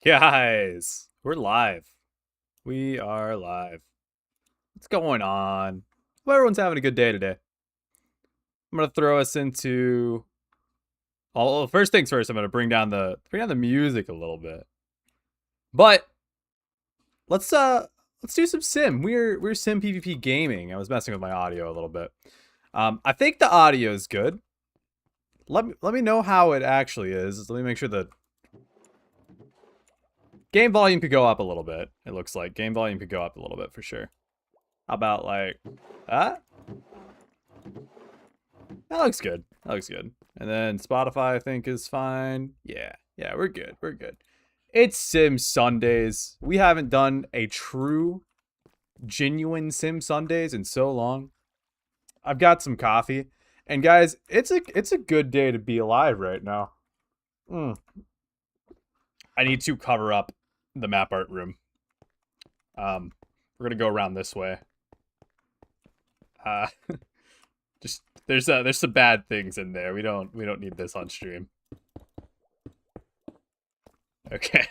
Guys, we're live. We are live. What's going on? Hope everyone's having a good day today. I'm gonna throw us into. Oh, first things first. I'm gonna bring down the music a little bit. But let's do some sim. We're SimPVP gaming. I was messing with my audio a little bit. I think the audio is good. Let me know how it actually is. Let me make sure the game volume could go up a little bit. It looks like game volume could go up a little bit for sure. How about like that? That looks good. That looks good. And then Spotify, I think, is fine. Yeah, we're good. We're good. It's Sim Sundays. We haven't done a true, genuine Sim Sundays in so long. I've got some coffee, and guys, it's a good day to be alive right now. I need to cover up the map art room. We're gonna go around this way. Uh, just there's some bad things in there. We don't need this on stream. Okay.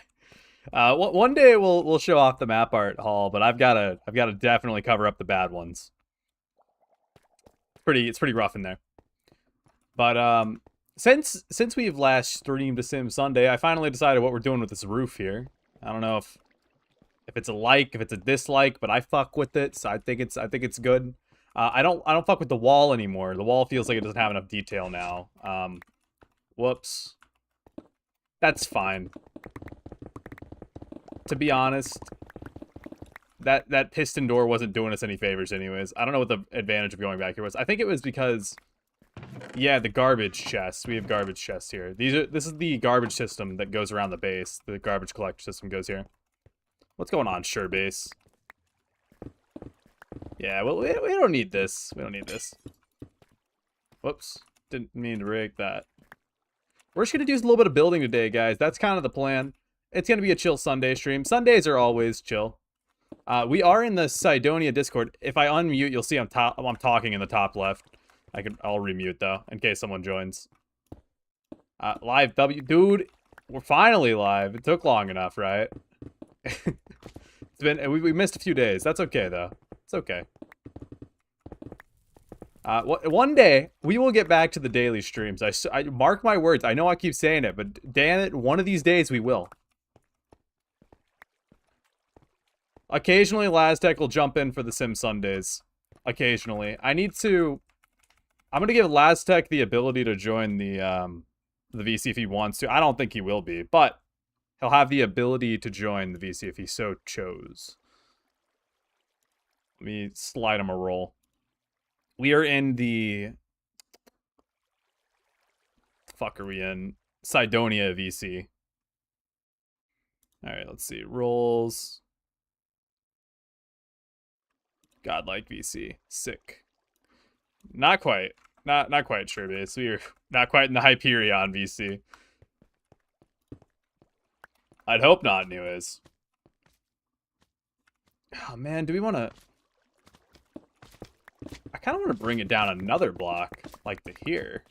One day we'll show off the map art haul, but I've gotta definitely cover up the bad ones. It's pretty rough in there. But since we've last streamed a Sim Sunday, I finally decided what we're doing with this roof here. I don't know if it's a like, if it's a dislike, but I fuck with it, so I think it's good. I don't fuck with the wall anymore. The wall feels like it doesn't have enough detail now. Whoops. That's fine. To be honest, that piston door wasn't doing us any favors anyways. I don't know what the advantage of going back here was. I think it was because, yeah, the garbage chests. We have garbage chests here. This is the garbage system that goes around the base. The garbage collector system goes here. What's going on, sure base? Yeah, well, we don't need this. We don't need this. Whoops. Didn't mean to break that. We're just going to do a little bit of building today, guys. That's kind of the plan. It's going to be a chill Sunday stream. Sundays are always chill. We are in the Sidonia Discord. If I unmute, you'll see I'm talking in the top left. I'll remute, though, in case someone joins. Live W. Dude, we're finally live. It took long enough, right? We missed a few days. That's okay, though. It's okay. One day, we will get back to the daily streams. I mark my words. I know I keep saying it, but damn it, one of these days we will. Occasionally, Laztech will jump in for the Sim Sundays. Occasionally. I'm going to give Laztech the ability to join the VC if he wants to. I don't think he will be, but he'll have the ability to join the VC if he so chose. Let me slide him a roll. We are in the... Fuck are we in? Sidonia VC. Alright, let's see. Rolls. Godlike VC. Sick. Not quite. Not quite sure base. We are not quite in the Hyperion VC. I'd hope not, anyways. Oh man, do we want to... I kind of want to bring it down another block, like to here.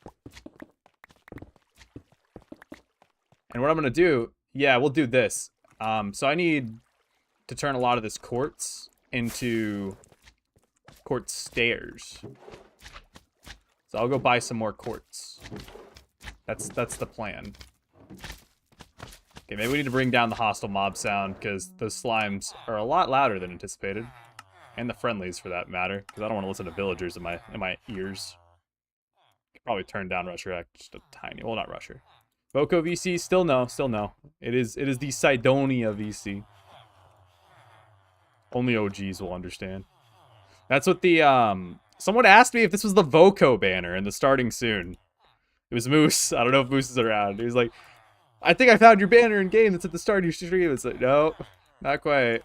And what I'm going to do... Yeah, we'll do this. So I need to turn a lot of this quartz into quartz stairs. So I'll go buy some more quartz. That's the plan. Okay, maybe we need to bring down the hostile mob sound because those slimes are a lot louder than anticipated, and the friendlies for that matter. Because I don't want to listen to villagers in my ears. Could probably turn down Rusher Act just a tiny. Well, not Rusher. Voco VC still no. It is the Sidonia VC. Only OGs will understand. That's what the someone asked me if this was the Voco banner in the starting soon. It was Moose. I don't know if Moose is around. He was like, I think I found your banner in game that's at the start of your stream. It's like, no, not quite.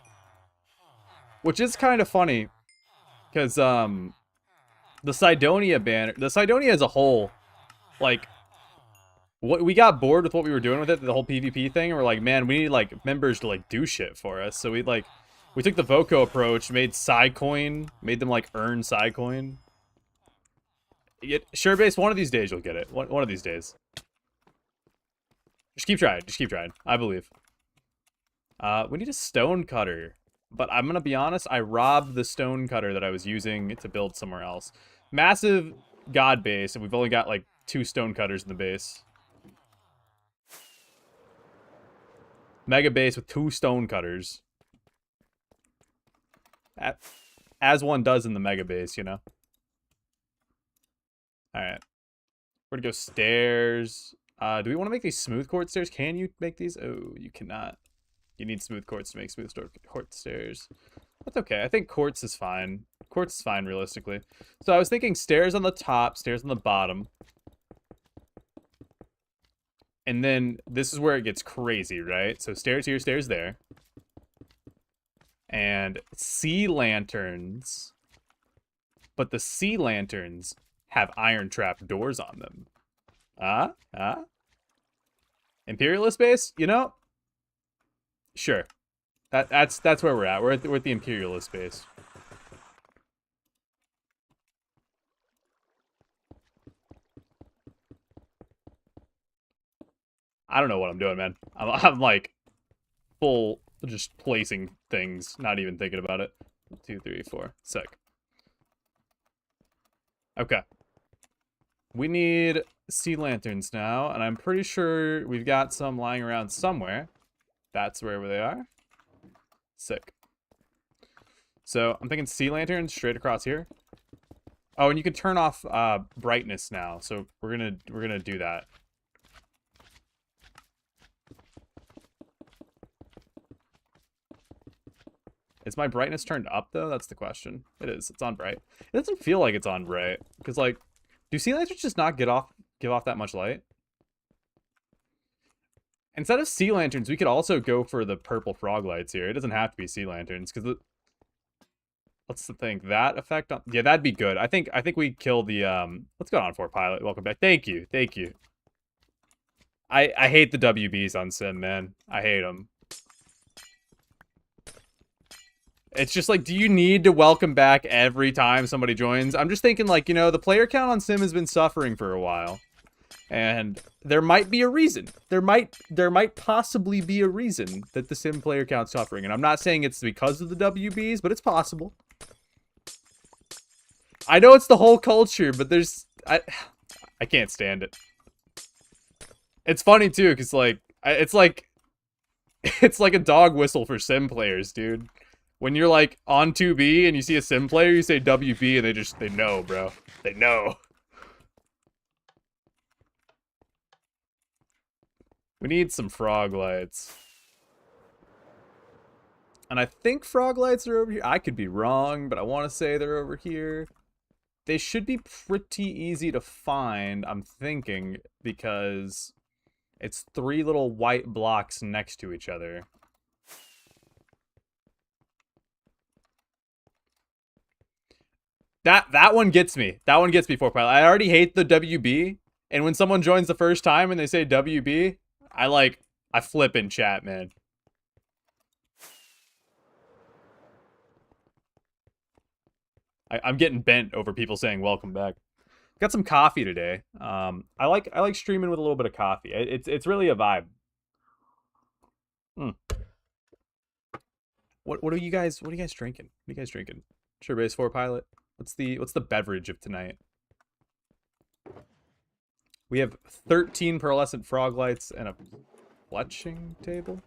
Which is kind of funny. Because the Sidonia banner, the Sidonia as a whole, like, we got bored with what we were doing with it, the whole PvP thing, and we're like, man, we need like members to like do shit for us. So we took the Voco approach, made Psycoin, made them like earn Psycoin. Sure base, one of these days you'll get it. One of these days. Just keep trying. I believe. We need a stone cutter. But I'm gonna be honest, I robbed the stone cutter that I was using to build somewhere else. Massive god base, and we've only got like 2 stone cutters in the base. Mega base with 2 stone cutters. As one does in the mega base, you know? Alright. We're gonna go stairs. Do we want to make these smooth quartz stairs? Can you make these? Oh, you cannot. You need smooth quartz to make smooth quartz stairs. That's okay. I think quartz is fine. Quartz is fine, realistically. So I was thinking stairs on the top, stairs on the bottom. And then this is where it gets crazy, right? So stairs here, stairs there. And sea lanterns. But the sea lanterns have iron trap doors on them. Imperialist base? You know? Sure. That's where we're at. We're at the Imperialist base. I don't know what I'm doing, man. I'm like full just placing things, not even thinking about it. 1, 2, 3, 4. Sick. Okay. We need sea lanterns now, and I'm pretty sure we've got some lying around somewhere. That's wherever they are. Sick. So I'm thinking sea lanterns straight across here. Oh, and you can turn off brightness now. So we're gonna do that. Is my brightness turned up though? That's the question. It is. It's on bright. It doesn't feel like it's on bright because like, do sea lanterns just not give off that much light? Instead of sea lanterns, we could also go for the purple frog lights here. It doesn't have to be sea lanterns because let's think that effect on. Yeah, that'd be good. I think we kill the What's going on for pilot? Welcome back. Thank you. I hate the WBs on Sim, man. I hate them. It's just like, do you need to welcome back every time somebody joins? I'm just thinking like, you know, the player count on Sim has been suffering for a while. And there might be a reason. There might possibly be a reason that the Sim player count's suffering. And I'm not saying it's because of the WBs, but it's possible. I know it's the whole culture, but I can't stand it. It's funny too, because like it's like a dog whistle for Sim players, dude. When you're like on 2B and you see a Sim player, you say WB and they know, bro. They know. We need some frog lights. And I think frog lights are over here. I could be wrong, but I want to say they're over here. They should be pretty easy to find, I'm thinking, because it's 3 little white blocks next to each other. That one gets me. That one gets me, 4Pilot. I already hate the WB, and when someone joins the first time and they say WB, I flip in chat, man. I'm getting bent over people saying welcome back. Got some coffee today. I like streaming with a little bit of coffee. It's really a vibe. What are you guys drinking? What are you guys drinking? Sure, base 4Pilot. What's the beverage of tonight? We have 13 pearlescent frog lights and a fletching table?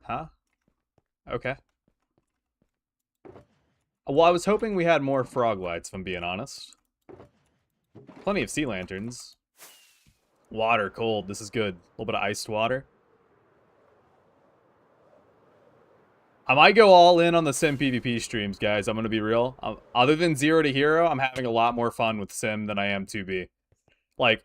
Huh? Okay. Well, I was hoping we had more frog lights, if I'm being honest. Plenty of sea lanterns. Water, cold. This is good. A little bit of iced water. I might go all in on the SimPVP streams, guys. I'm going to be real. Other than 0 to Hero, I'm having a lot more fun with Sim than I am 2B. Like,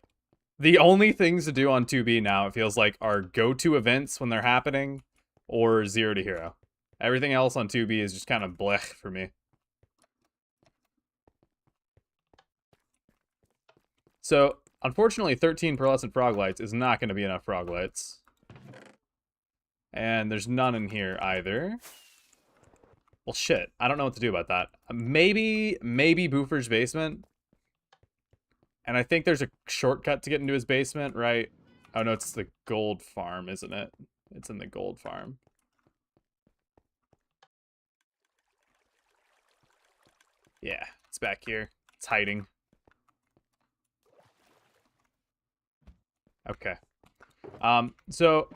the only things to do on 2B now, it feels like, are go-to events when they're happening, or 0 to Hero. Everything else on 2B is just kind of blech for me. So, unfortunately, 13 pearlescent frog lights is not going to be enough frog lights. And there's none in here either. Well, shit. I don't know what to do about that. Maybe Boofer's basement. And I think there's a shortcut to get into his basement, right? Oh, no, it's the gold farm, isn't it? It's in the gold farm. Yeah, it's back here. It's hiding. Okay. So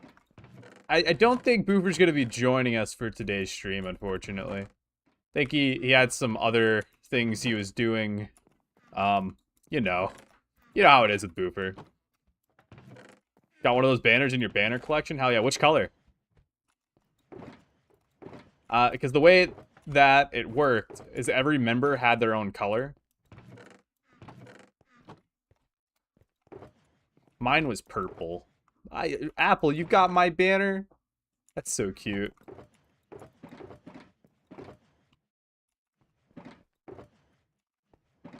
I don't think Boofer's gonna be joining us for today's stream, unfortunately. I think he had some other things he was doing. You know how it is with Boofer. Got one of those banners in your banner collection? Hell yeah, which color? Because the way that it worked is every member had their own color. Mine was purple. Apple, you got my banner? That's so cute.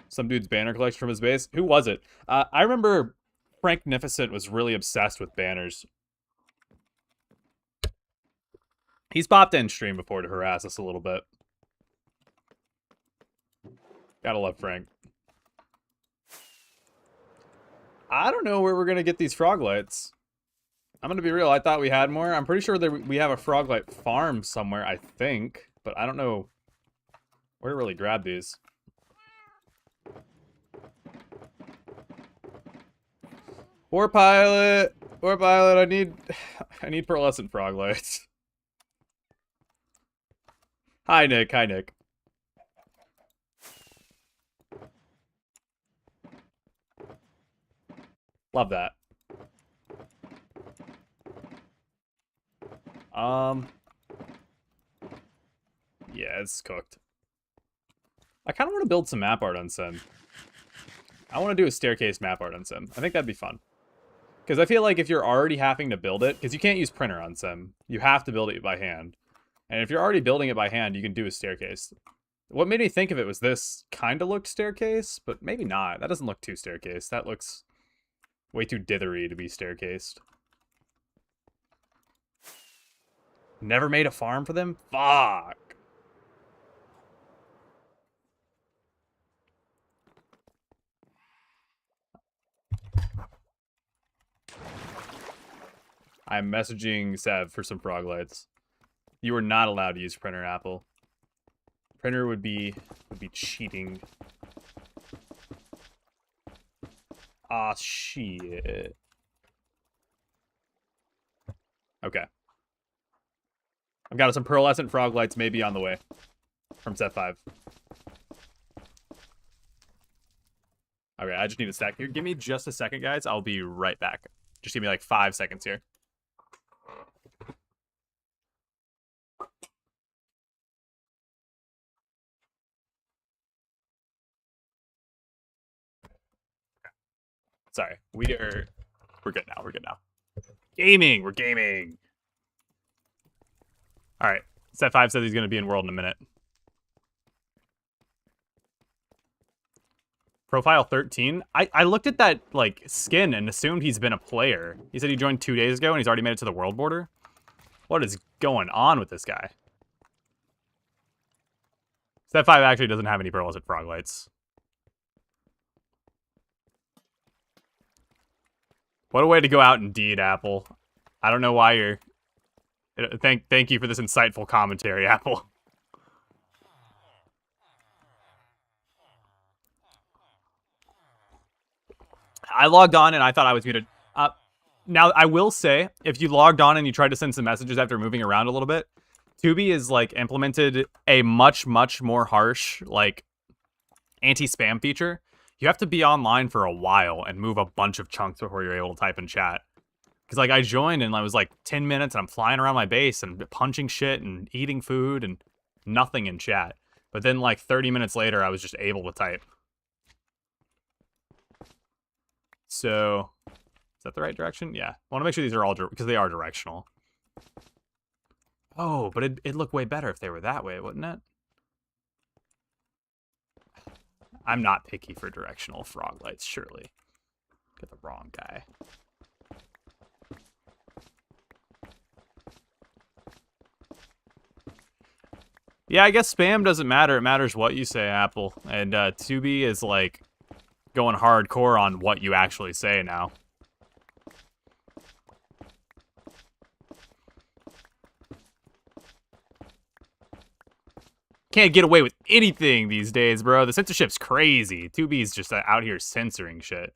Some dude's banner collection from his base. Who was it? I remember Franknificent was really obsessed with banners. He's popped in stream before to harass us a little bit. Gotta love Frank. I don't know where we're gonna get these frog lights. I'm gonna be real, I thought we had more. I'm pretty sure that we have a frog light farm somewhere, I think. But I don't know where to really grab these. War pilot, I need pearlescent frog lights. Hi Nick. Love that. Yeah, it's cooked. I kind of want to build some map art on Sim. I want to do a staircase map art on Sim. I think that'd be fun. Because I feel like if you're already having to build it, because you can't use printer on Sim, you have to build it by hand. And if you're already building it by hand, you can do a staircase. What made me think of it was this kind of looked staircase, but maybe not. That doesn't look too staircase. That looks way too dithery to be staircased. Never made a farm for them? Fuck. I'm messaging Sev for some frog lights. You are not allowed to use printer, Apple. Printer would be cheating. Ah, shit. Okay. I've got some pearlescent frog lights maybe on the way from set 5. Okay, I just need a stack here. Give me just a second, guys. I'll be right back. Just give me like 5 seconds here. Sorry, we're good now. We're good now. Gaming, we're gaming. All right, set 5 says he's gonna be in world in a minute. Profile 13. I looked at that like skin and assumed he's been a player. He said he joined 2 days ago and he's already made it to the world border. What is going on with this guy? Set 5 actually doesn't have any pearlescent frog lights. What a way to go out indeed, Apple. I don't know why you're... Thank you for this insightful commentary, Apple. I logged on and I thought I was muted. Now, I will say, if you logged on and you tried to send some messages after moving around a little bit, Tubi is, like, implemented a much more harsh, like, anti-spam feature. You have to be online for a while and move a bunch of chunks before you're able to type in chat. Because, like, I joined and I was, like, 10 minutes and I'm flying around my base and punching shit and eating food and nothing in chat. But then, like, 30 minutes later, I was just able to type. So, is that the right direction? Yeah. I want to make sure these are all, because they are directional. Oh, but it'd look way better if they were that way, wouldn't it? I'm not picky for directional frog lights, surely. Get the wrong guy. Yeah, I guess spam doesn't matter. It matters what you say, Apple. And Tubi is, like, going hardcore on what you actually say now. Can't get away with anything these days, bro. The censorship's crazy. 2B's just out here censoring shit.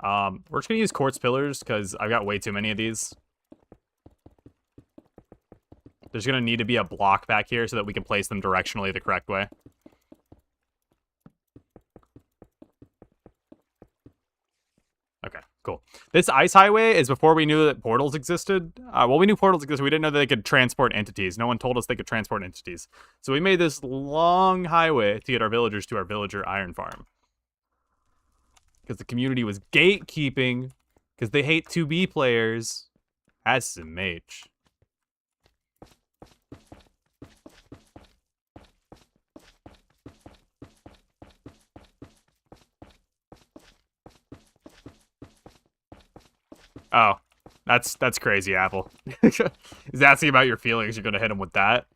We're just gonna use quartz pillars because I've got way too many of these. There's gonna need to be a block back here so that we can place them directionally the correct way. Okay, cool. This ice highway is before we knew that portals existed. Well, we knew portals existed. We didn't know that they could transport entities. No one told us they could transport entities. So we made this long highway to get our villagers to our villager iron farm. Because the community was gatekeeping. Because they hate 2B players. SMH. Oh, that's crazy, Apple. He's asking about your feelings. You're gonna hit him with that.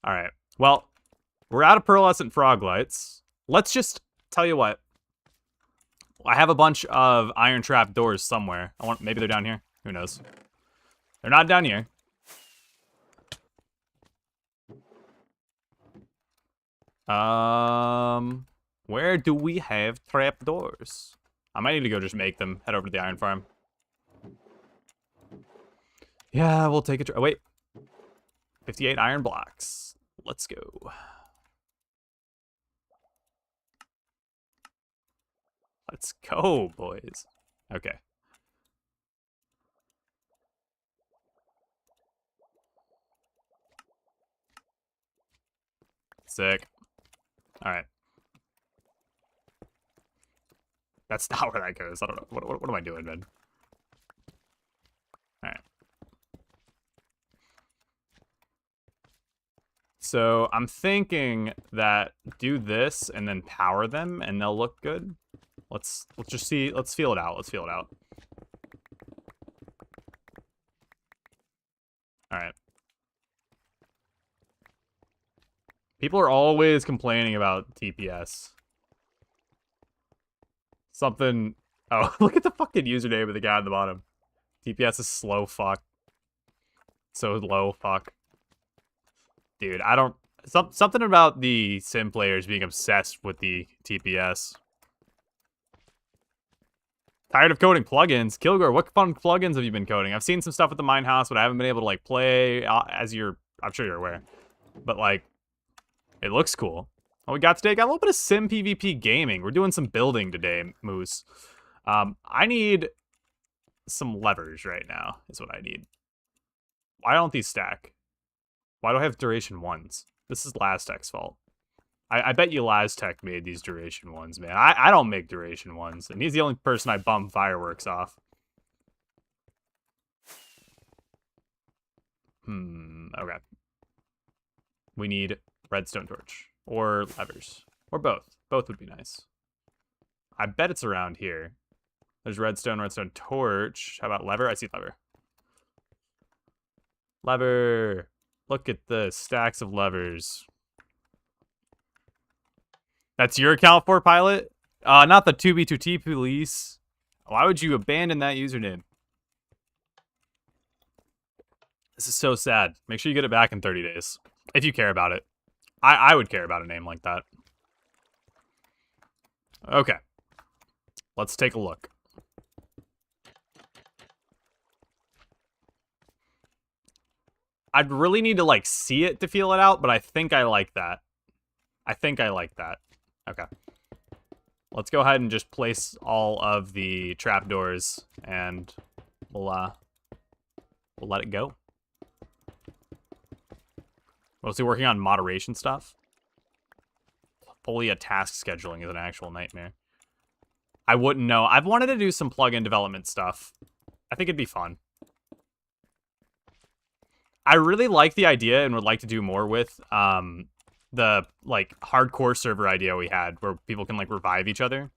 All right. Well, we're out of pearlescent frog lights. Let's just tell you what. I have a bunch of iron trap doors somewhere. Maybe they're down here. Who knows? They're not down here. Where do we have trapdoors? I might need to go just make them. Head over to the iron farm. Yeah, we'll take a oh, wait. 58 iron blocks. Let's go. Let's go, boys. Okay. Sick. All right. That's not where that goes. I don't know. What am I doing, man? All right. So I'm thinking that do this and then power them and they'll look good. Let's just see. Let's feel it out. Let's feel it out. All right. People are always complaining about TPS. Something... Oh, look at the fucking username of the guy on the bottom. TPS is slow fuck. So low fuck. Dude, I don't... Something about the sim players being obsessed with the TPS. Tired of coding plugins. Kilgore, what fun plugins have you been coding? I've seen some stuff at the Mine House, but I haven't been able to, like, play, as you're... I'm sure you're aware. But, like, it looks cool. What we got today, got a little bit of SimPVP gaming. We're doing some building today, Moose. I need some levers right now, is what I need. Why don't these stack? Why do I have duration ones? This is Lastech's fault. I bet you Lastech made these duration ones, man. I don't make duration ones, and he's the only person I bum fireworks off. Okay. We need redstone torch. Or levers. Or both. Both would be nice. I bet it's around here. There's redstone torch. How about lever? I see lever. Lever. Look at the stacks of levers. That's your account for Pilot? Not the 2B2T police. Why would you abandon that username? This is so sad. Make sure you get it back in 30 days. If you care about it. I would care about a name like that. Okay. Let's take a look. I'd really need to, like, see it to feel it out, but I think I like that. I think I like that. Okay. Let's go ahead and just place all of the trapdoors, and we'll let it go. Mostly working on moderation stuff. Fully a task scheduling is an actual nightmare. I wouldn't know. I've wanted to do some plugin development stuff. I think it'd be fun. I really like the idea and would like to do more with the, like, hardcore server idea we had where people can, like, revive each other.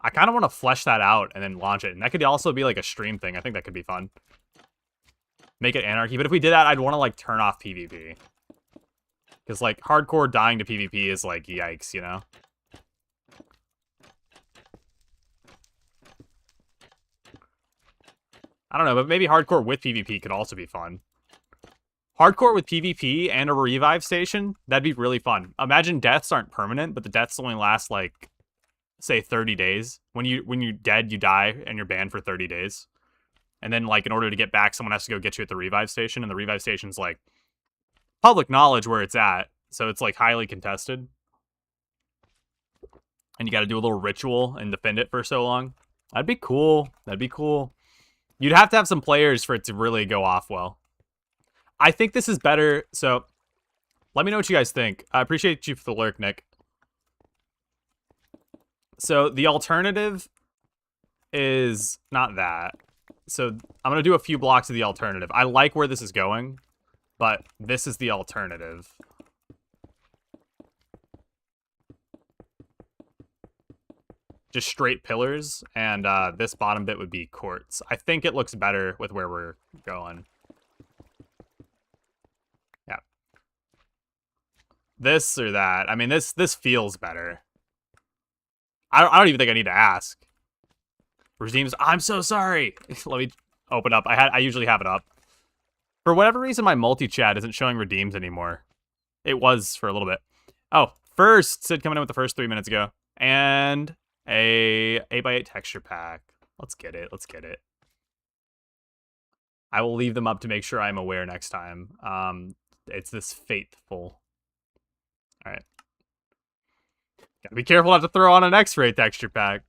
I kind of want to flesh that out and then launch it. And that could also be, like, a stream thing. I think that could be fun. Make it anarchy. But if we did that, I'd want to, like, turn off PvP. Because, like, hardcore dying to PvP is, like, yikes, you know? I don't know, but maybe hardcore with PvP could also be fun. Hardcore with PvP and a revive station, that'd be really fun. Imagine deaths aren't permanent, but the deaths only last, like, say 30 days. When you're dead, you die, and you're banned for 30 days. And then, like, in order to get back, someone has to go get you at the revive station, and the revive station's, like, public knowledge where it's at, so it's, like, highly contested. And you gotta do a little ritual and defend it for so long. That'd be cool. That'd be cool. You'd have to have some players for it to really go off well. I think this is better, so let me know what you guys think. I appreciate you for the lurk, Nick. So the alternative is not that. So I'm going to do a few blocks of the alternative. I like where this is going, but this is the alternative. Just straight pillars, and this bottom bit would be quartz. I think it looks better with where we're going. Yeah. This or that. I mean, this feels better. I don't even think I need to ask. Regimes, I'm so sorry. Let me open up. I usually have it up. For whatever reason, my multi-chat isn't showing redeems anymore. It was for a little bit. Oh, first, Sid coming in with the first 3 minutes ago. And a 8x8 texture pack. Let's get it. Let's get it. I will leave them up to make sure I'm aware next time. It's this faithful. All right. Gotta be careful not to throw on an X-ray texture pack.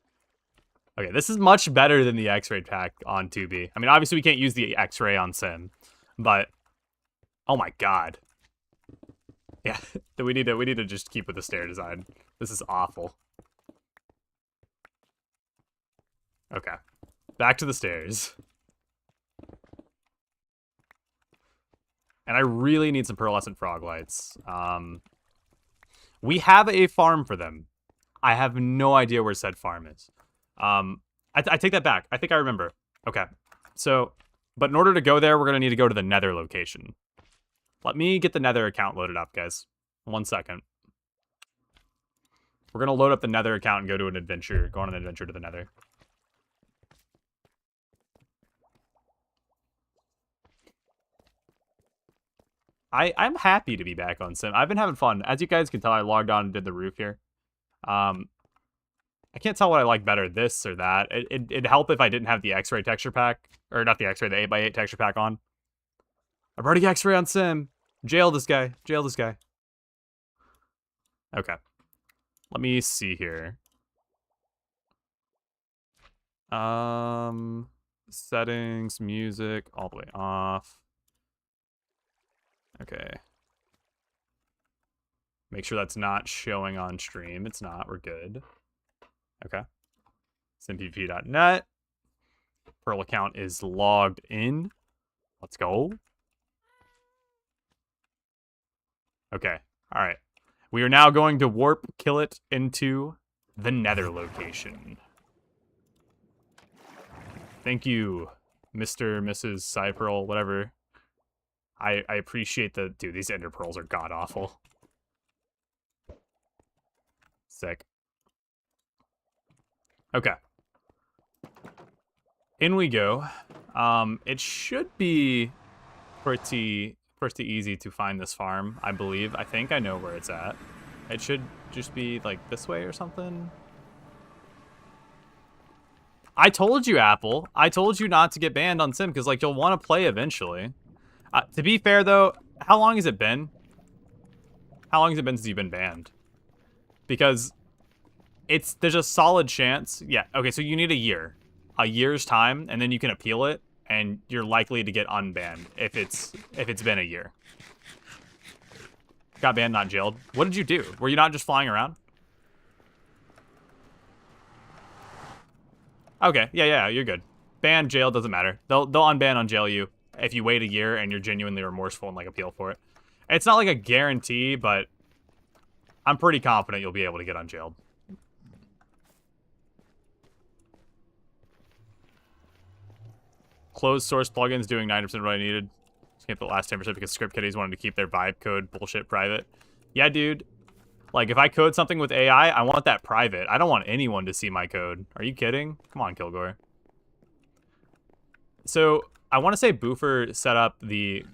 Okay, this is much better than the X-ray pack on 2B. I mean, obviously we can't use the X-ray on Sim, but oh my god. Yeah, we need to just keep with the stair design. This is awful. Okay, back to the stairs. And I really need some pearlescent frog lights. We have a farm for them. I have no idea where said farm is. I take that back. I think I remember. Okay. So, but in order to go there, we're going to need to go to the nether location. Let me get the nether account loaded up, guys. 1 second. We're going to load up the nether account and go to an adventure. Go on an adventure to the nether. I'm happy to be back on Sim. I've been having fun. As you guys can tell, I logged on and did the roof here. I can't tell what I like better, this or that. It'd help if I didn't have the X-ray texture pack. Or not the X-ray, the 8x8 texture pack on. I've already X-ray on Sim. Jail this guy. Jail this guy. Okay. Let me see here. Settings, music, all the way off. Okay. Make sure that's not showing on stream. It's not. We're good. Okay. SimPVP.net. Pearl account is logged in. Let's go. Okay. All right. We are now going to warp kill it into the nether location. Thank you, Mr. Mrs. Cypearl, whatever. I appreciate the... Dude, these ender pearls are god-awful. Sick. Okay. In we go. It should be pretty easy to find this farm, I believe. I think I know where it's at. It should just be, like, this way or something. I told you, Apple. I told you not to get banned on Sim, because, like, you'll want to play eventually. To be fair, though, how long has it been? How long has it been since you've been banned? Because there's a solid chance. Yeah, okay, so you need a year. A year's time, and then you can appeal it, and you're likely to get unbanned if it's been a year. Got banned, not jailed. What did you do? Were you not just flying around? Okay, yeah, you're good. Ban, jail, doesn't matter. They'll unban, unjail you if you wait a year and you're genuinely remorseful and, like, appeal for it. It's not like a guarantee, but I'm pretty confident you'll be able to get unjailed. Closed source plugins doing 90% of what I needed. Skip the last 10% because script kiddies wanted to keep their vibe code bullshit private. Yeah, dude. Like, if I code something with AI, I want that private. I don't want anyone to see my code. Are you kidding? Come on, Kilgore. So I want to say Boofer set up the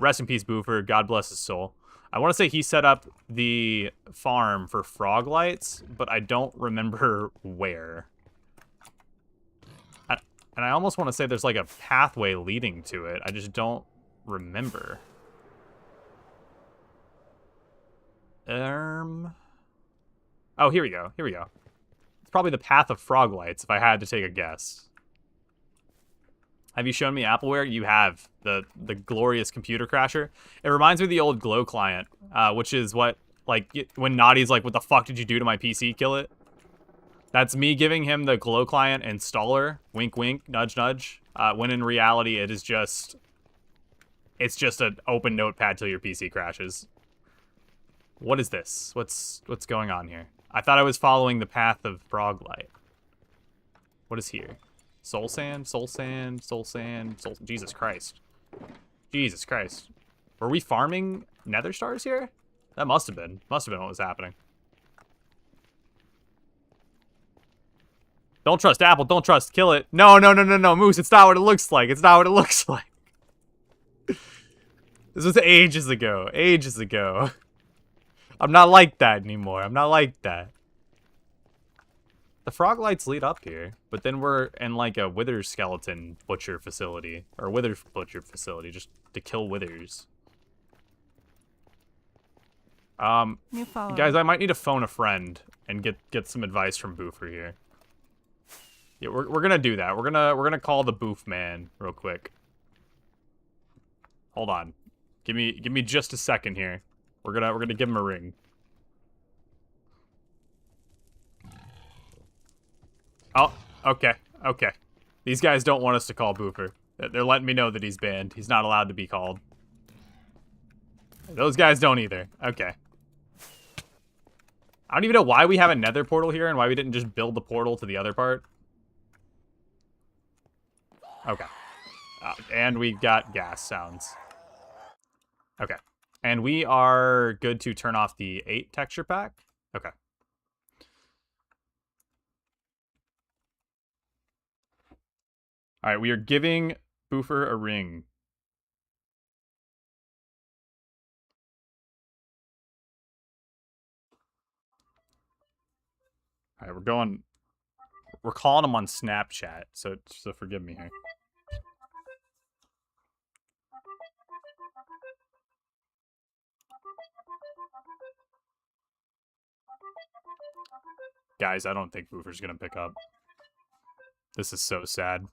rest in peace, Boofer. God bless his soul. I want to say he set up the farm for frog lights, but I don't remember where. And I almost want to say there's like a pathway leading to it. I just don't remember. Oh, here we go. Here we go. It's probably the path of frog lights if I had to take a guess. Have you shown me Appleware? You have. The glorious computer crasher. It reminds me of the old Glow client, which is what, like, when Naughty's like, what the fuck did you do to my PC? Kill it. That's me giving him the Glow client installer. Wink, wink, nudge, nudge. When in reality, it is just... It's just an open notepad till your PC crashes. What is this? What's going on here? I thought I was following the path of frog light. What is here? Soul sand, soul sand, soul sand, soul... Jesus Christ. Jesus Christ. Were we farming nether stars here? That must have been. Must have been what was happening. Don't trust Apple. Don't trust. Kill it. No, no, no, no, no. Moose, it's not what it looks like. It's not what it looks like. This was ages ago. Ages ago. I'm not like that anymore. I'm not like that. The frog lights lead up here, but then we're in like a wither skeleton butcher facility. Or wither butcher facility, just to kill withers. Guys, I might need to phone a friend and get some advice from Boofer here. Yeah, we're gonna do that. We're gonna call the Boof man real quick. Hold on. Give me just a second here. We're gonna give him a ring. Oh, okay, okay. These guys don't want us to call Boofer. They're letting me know that he's banned. He's not allowed to be called. Those guys don't either. Okay. I don't even know why we have a nether portal here and why we didn't just build the portal to the other part. Okay. And we got gas sounds. Okay. And we are good to turn off the 8 texture pack? Okay. Alright, we are giving Boofer a ring. Alright, we're calling him on Snapchat, so forgive me here. Guys, I don't think Boofer's gonna pick up. This is so sad.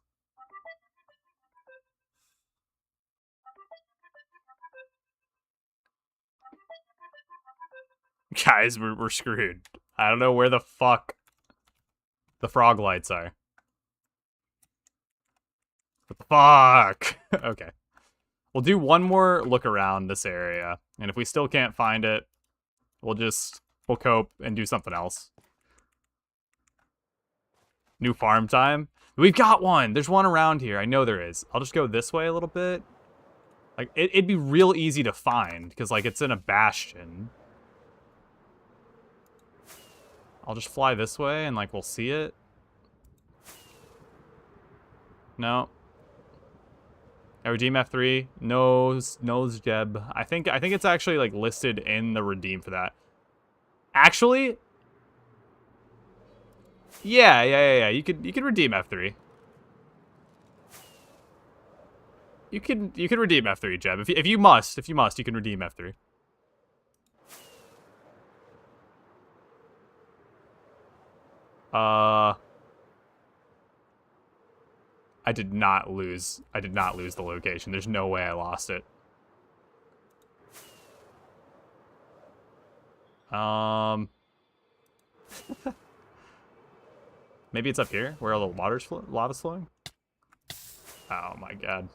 Guys, we're screwed. I don't know where the fuck the frog lights are. What the fuck? Okay. We'll do one more look around this area, and if we still can't find it, we'll cope and do something else. New farm time? We've got one! There's one around here. I know there is. I'll just go this way a little bit. Like, it'd be real easy to find, because, like, it's in a bastion. I'll just fly this way, and, like, we'll see it. No. I redeem F3. Nose Jeb. I think it's actually, like, listed in the redeem for that. Actually... Yeah. You could redeem F3. You can redeem F3, Jeb. If you must, you can redeem F3. I did not lose the location. There's no way I lost it. Maybe it's up here where all the lava's flowing. Oh my god.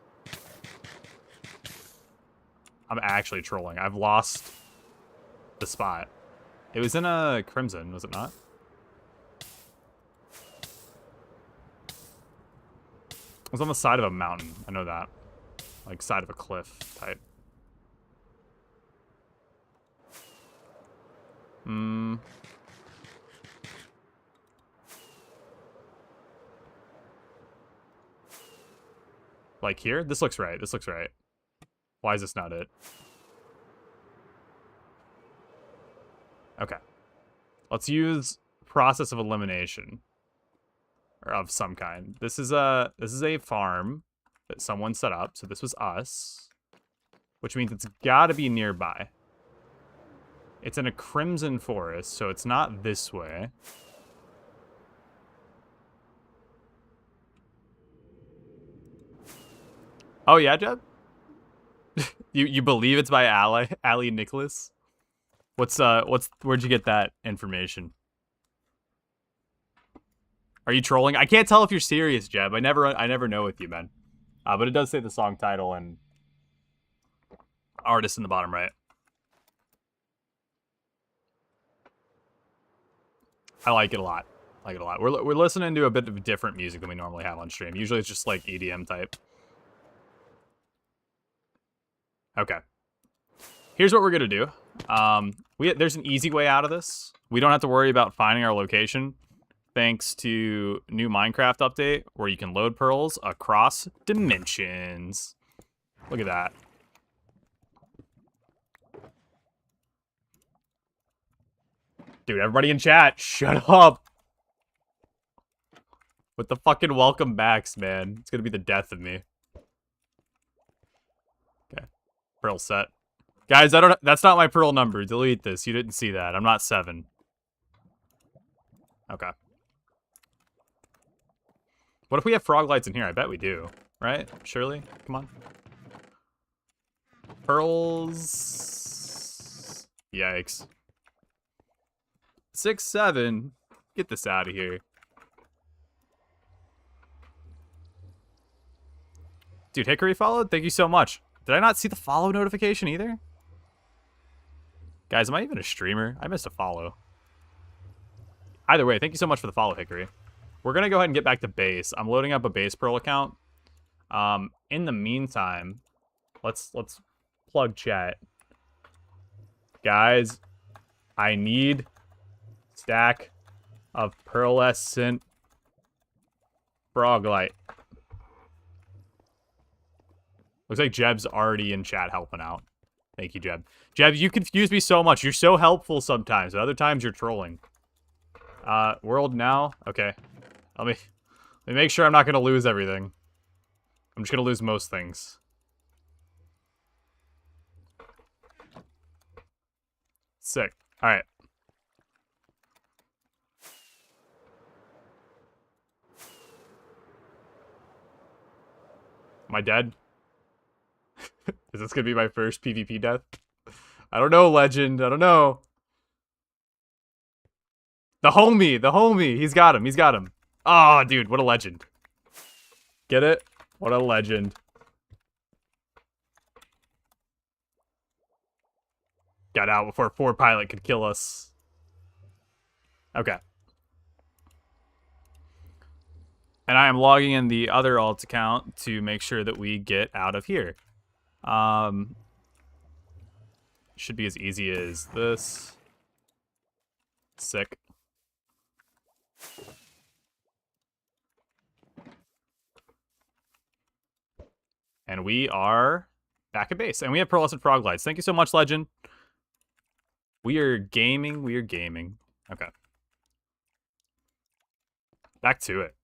I'm actually trolling. I've lost the spot. It was in a Crimson, was it not? It was on the side of a mountain. I know that. Like, side of a cliff type. Like here? This looks right. This looks right. Why is this not it? Okay. Let's use process of elimination. Or of some kind. This is a farm that someone set up. So this was us. Which means it's gotta be nearby. It's in a crimson forest, so it's not this way. Oh yeah, Jeb? you believe it's by Ali Nicholas? Where'd you get that information? Are you trolling? I can't tell if you're serious, Jeb. I never know with you, man. But it does say the song title and artist in the bottom right. I like it a lot. We're listening to a bit of different music than we normally have on stream. Usually it's just like EDM type. Okay. Here's what we're gonna do. There's an easy way out of this. We don't have to worry about finding our location, thanks to new Minecraft update where you can load pearls across dimensions. Look at that. Dude, everybody in chat, shut up. With the fucking welcome backs, man. It's gonna be the death of me. Okay. Pearl set. Guys, that's not my pearl number. Delete this. You didn't see that. I'm not 7. Okay. What if we have frog lights in here? I bet we do. Right? Surely? Come on. Pearls. Yikes. 6, 7. Get this out of here. Dude, Hickory followed? Thank you so much. Did I not see the follow notification either? Guys, am I even a streamer? I missed a follow. Either way, thank you so much for the follow, Hickory. We're going to go ahead and get back to base. I'm loading up a base Pearl account. In the meantime, let's plug chat. Guys, I need stack of pearlescent froglight. Looks like Jeb's already in chat helping out. Thank you, Jeb. Jeb, you confuse me so much. You're so helpful sometimes, but other times you're trolling. World now? Okay. Let me make sure I'm not going to lose everything. I'm just going to lose most things. Sick. Alright. Am I dead? Is this gonna be my first PvP death? I don't know, Legend. I don't know. The homie. He's got him. Oh, dude, what a legend. Get it? What a legend. Got out before 4 pilot could kill us. Okay. And I am logging in the other alt account to make sure that we get out of here. Should be as easy as this. Sick. And we are back at base. And we have pearlescent frog lights. Thank you so much, Legend. We are gaming. Okay. Back to it.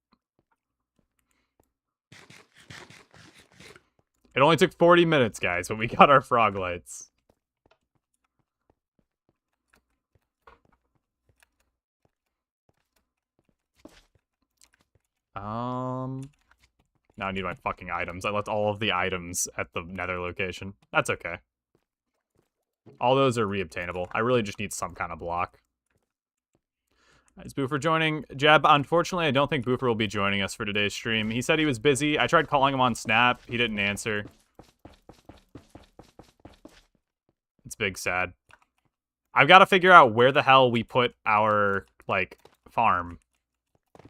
It only took 40 minutes, guys, but we got our frog lights. Now I need my fucking items. I left all of the items at the nether location. That's okay. All those are reobtainable. I really just need some kind of block. Is Boofer joining? Jeb, unfortunately, I don't think Boofer will be joining us for today's stream. He said he was busy. I tried calling him on Snap. He didn't answer. It's big sad. I've got to figure out where the hell we put our, like, farm.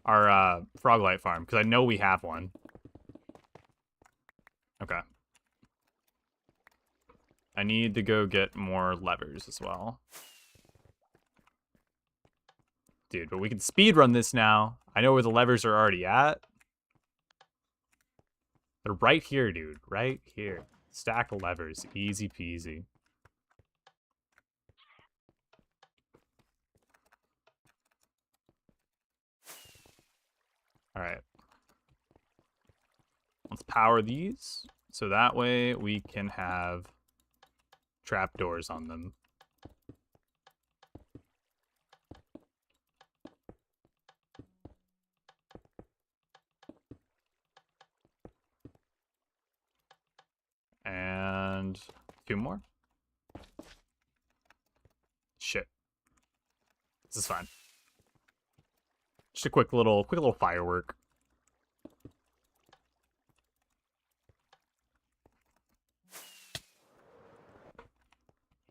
Our, Froglight farm. Because I know we have one. Okay. I need to go get more levers as well. Dude, but we can speedrun this now. I know where the levers are already at. They're right here, dude. Right here. Stack of levers. Easy peasy. Alright. Let's power these. So that way we can have trapdoors on them. And 2 more. Shit. This is fine. Just a quick little firework.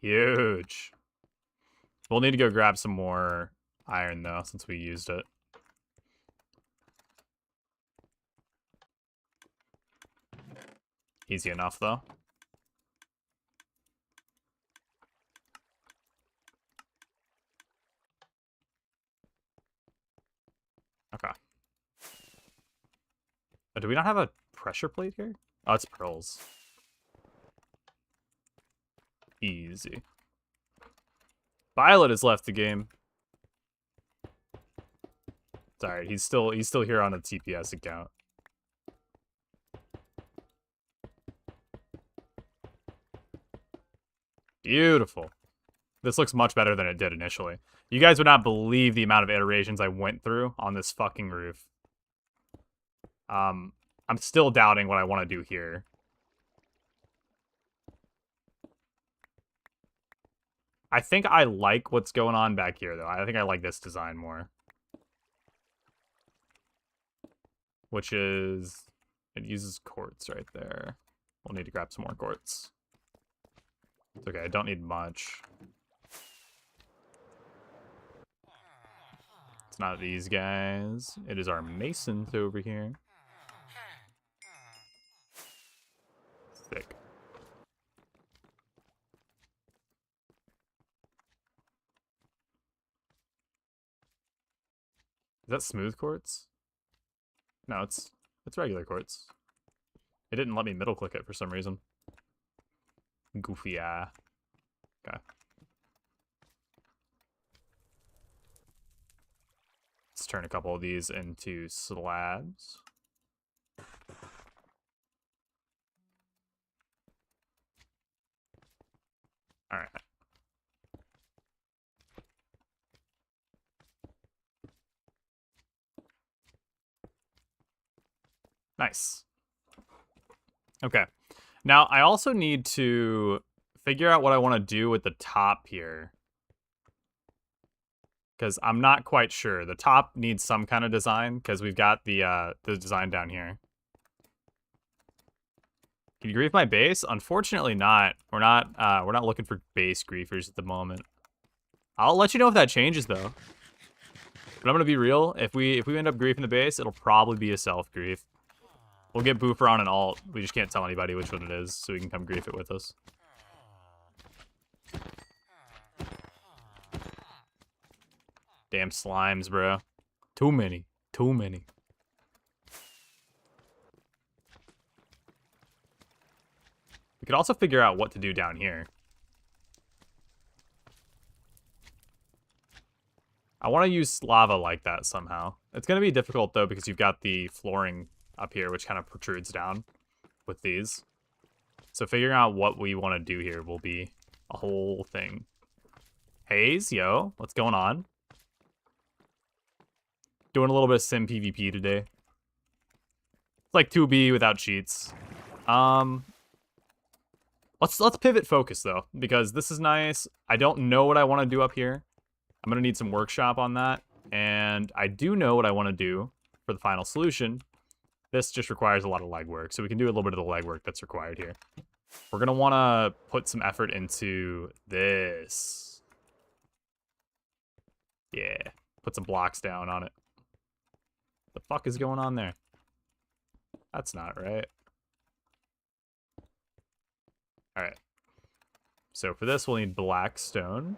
Huge. We'll need to go grab some more iron though, since we used it. Easy enough though. Okay. Oh, do we not have a pressure plate here? Oh, it's pearls. Easy. Violet has left the game. It's alright, he's still here on a TPS account. Beautiful. This looks much better than it did initially. You guys would not believe the amount of iterations I went through on this fucking roof. I'm still doubting what I want to do here. I think I like what's going on back here, though. I think I like this design more. Which is... It uses quartz right there. We'll need to grab some more quartz. It's okay, I don't need much. It's not these guys. It is our masons over here. Sick. Is that smooth quartz? No, it's regular quartz. It didn't let me middle click it for some reason. Goofy eye. Okay. Let's turn a couple of these into slabs. All right. Nice. Okay. Now, I also need to figure out what I want to do with the top here. Because I'm not quite sure. The top needs some kind of design, because we've got the design down here. Can you grief my base? Unfortunately not. We're not looking for base griefers at the moment. I'll let you know if that changes though. But I'm gonna be real. If we end up griefing the base, it'll probably be a self grief. We'll get Boofer on an alt. We just can't tell anybody which one it is, so he can come grief it with us. Damn slimes, bro. Too many. Too many. We could also figure out what to do down here. I want to use lava like that somehow. It's going to be difficult, though, because you've got the flooring up here, which kind of protrudes down with these. So figuring out what we want to do here will be a whole thing. Haze, yo, what's going on? Doing a little bit of SimPVP today. It's like 2B without cheats. Let's pivot focus though, because this is nice. I don't know what I want to do up here. I'm gonna need some workshop on that, and I do know what I want to do for the final solution. This just requires a lot of legwork, so we can do a little bit of the legwork that's required here. We're gonna want to put some effort into this. Yeah, put some blocks down on it. The fuck is going on there? That's not right. Alright. So for this, we'll need black stone.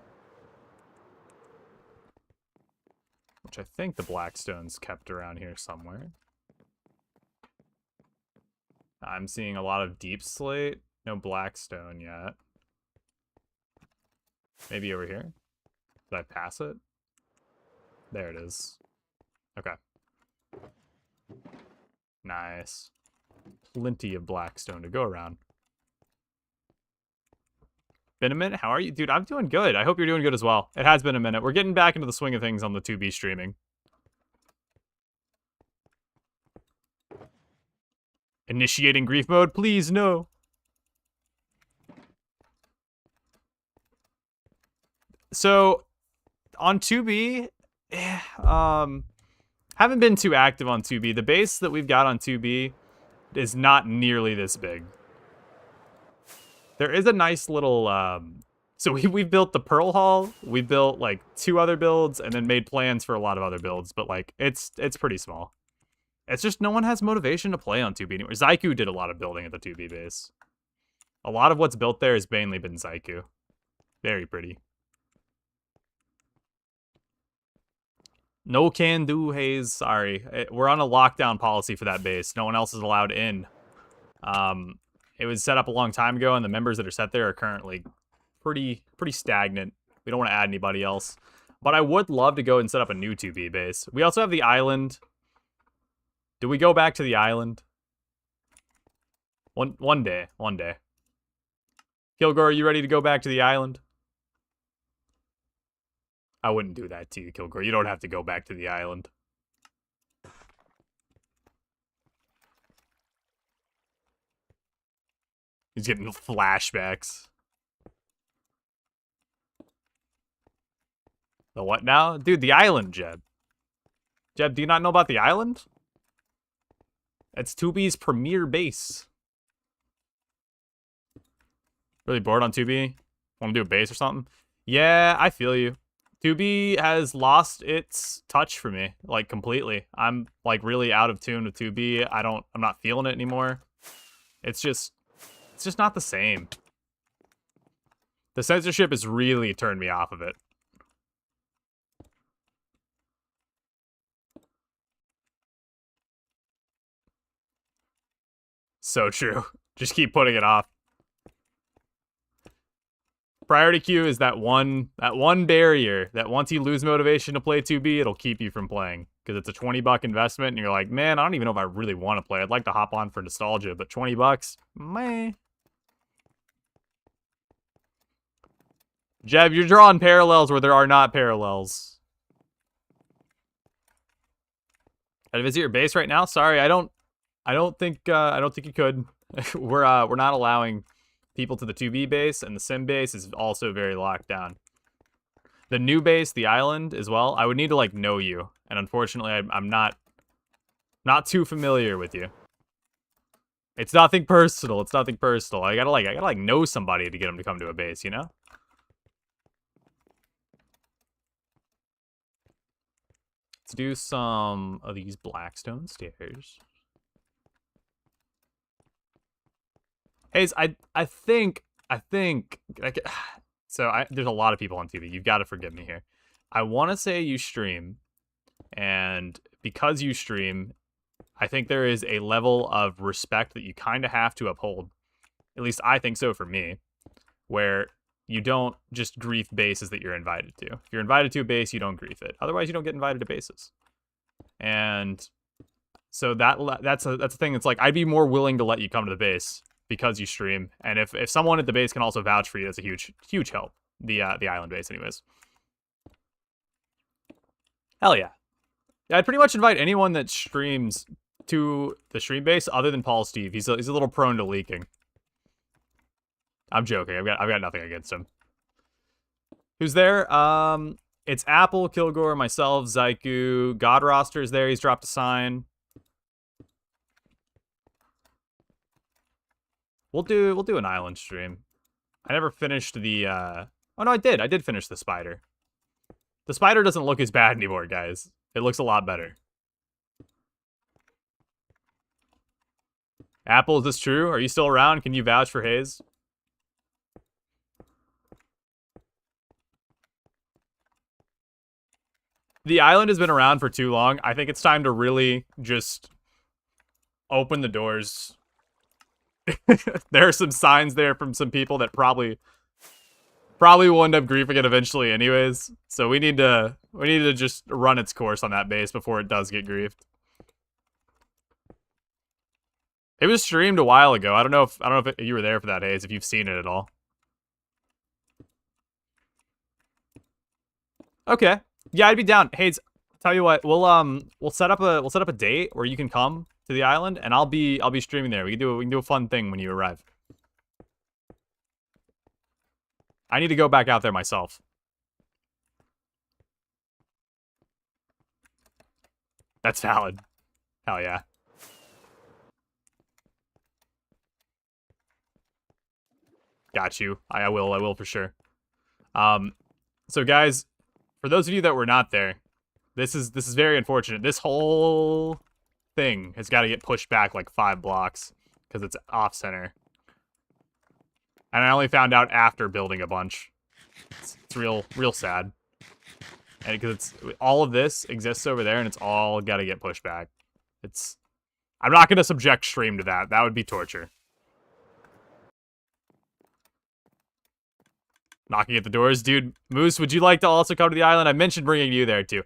Which I think the black stone's kept around here somewhere. I'm seeing a lot of deep slate. No blackstone yet. Maybe over here? Did I pass it? There it is. Okay. Nice. Plenty of blackstone to go around. Been a minute? How are you? Dude, I'm doing good. I hope you're doing good as well. It has been a minute. We're getting back into the swing of things on the 2B streaming. Initiating grief mode, please, no. So, on 2B, haven't been too active on 2B. The base that we've got on 2B is not nearly this big. There is a nice little, so we've built the Pearl Hall, we built, like, 2 other builds, and then made plans for a lot of other builds, but, like, it's pretty small. It's just no one has motivation to play on 2B anymore. Zyku did a lot of building at the 2B base. A lot of what's built there has mainly been Zyku. Very pretty. No can do, Hayes. Sorry. We're on a lockdown policy for that base. No one else is allowed in. It was set up a long time ago, and the members that are set there are currently pretty stagnant. We don't want to add anybody else. But I would love to go and set up a new 2B base. We also have the island. Do we go back to the island? One day. Kilgore, are you ready to go back to the island? I wouldn't do that to you, Kilgore. You don't have to go back to the island. He's getting flashbacks. The what now? Dude, the island, Jeb. Jeb, do you not know about the island? It's 2B's premier base. Really bored on 2B? Want to do a base or something? Yeah, I feel you. 2B has lost its touch for me, like, completely. I'm, like, really out of tune with 2B. I'm not feeling it anymore. It's just not the same. The censorship has really turned me off of it. So true. Just keep putting it off. Priority queue is that one barrier that once you lose motivation to play 2B, it'll keep you from playing. Because it's a $20 investment, and you're like, man, I don't even know if I really want to play. I'd like to hop on for nostalgia, but $20? Meh. Jeb, you're drawing parallels where there are not parallels. I'd visit your base right now? Sorry, I don't think you could. We're not allowing people to the 2B base, and the Sim base is also very locked down. The new base, the island, as well, I would need to, like, know you. And unfortunately, I'm not too familiar with you. It's nothing personal. It's nothing personal. I gotta know somebody to get them to come to a base, you know? Let's do some of these blackstone stairs. Hayes, I think, so there's a lot of people on TV. You've got to forgive me here. I want to say you stream, and because you stream, I think there is a level of respect that you kind of have to uphold. At least I think so for me, where you don't just grief bases that you're invited to. If you're invited to a base, you don't grief it. Otherwise, you don't get invited to bases. And so that's a thing that's like, I'd be more willing to let you come to the base because you stream, and if someone at the base can also vouch for you, that's a huge help. The island base, anyways. Hell yeah. I'd pretty much invite anyone that streams to the stream base other than Paul Steve. He's a little prone to leaking. I'm joking. I've got nothing against him. Who's there? It's Apple, Kilgore, myself, Zyku. God Roster's there. He's dropped a sign. We'll do an island stream. I never finished the oh no, I did finish the spider. The spider doesn't look as bad anymore, guys. It looks a lot better. Apple, is this true? Are you still around? Can you vouch for Hayes? The island has been around for too long. I think it's time to really just open the doors There are some signs there from some people that probably will end up griefing it eventually anyways. So we need to just run its course on that base before it does get griefed. It was streamed a while ago. I don't know if you were there for that, Hayes, if you've seen it at all. Okay. Yeah, I'd be down. Hayes, tell you what, we'll set up a date where you can come to the island, and I'll be streaming there. We can do a fun thing when you arrive. I need to go back out there myself. That's valid. Hell yeah. Got you. I will for sure. So guys, for those of you that were not there, this is very unfortunate. This whole thing has got to get pushed back like 5 blocks because it's off center. And I only found out after building a bunch. It's real sad. And because all of this exists over there and it's all got to get pushed back. I'm not going to subject stream to that. That would be torture. Knocking at the doors. Dude, Moose, would you like to also come to the island? I mentioned bringing you there, too.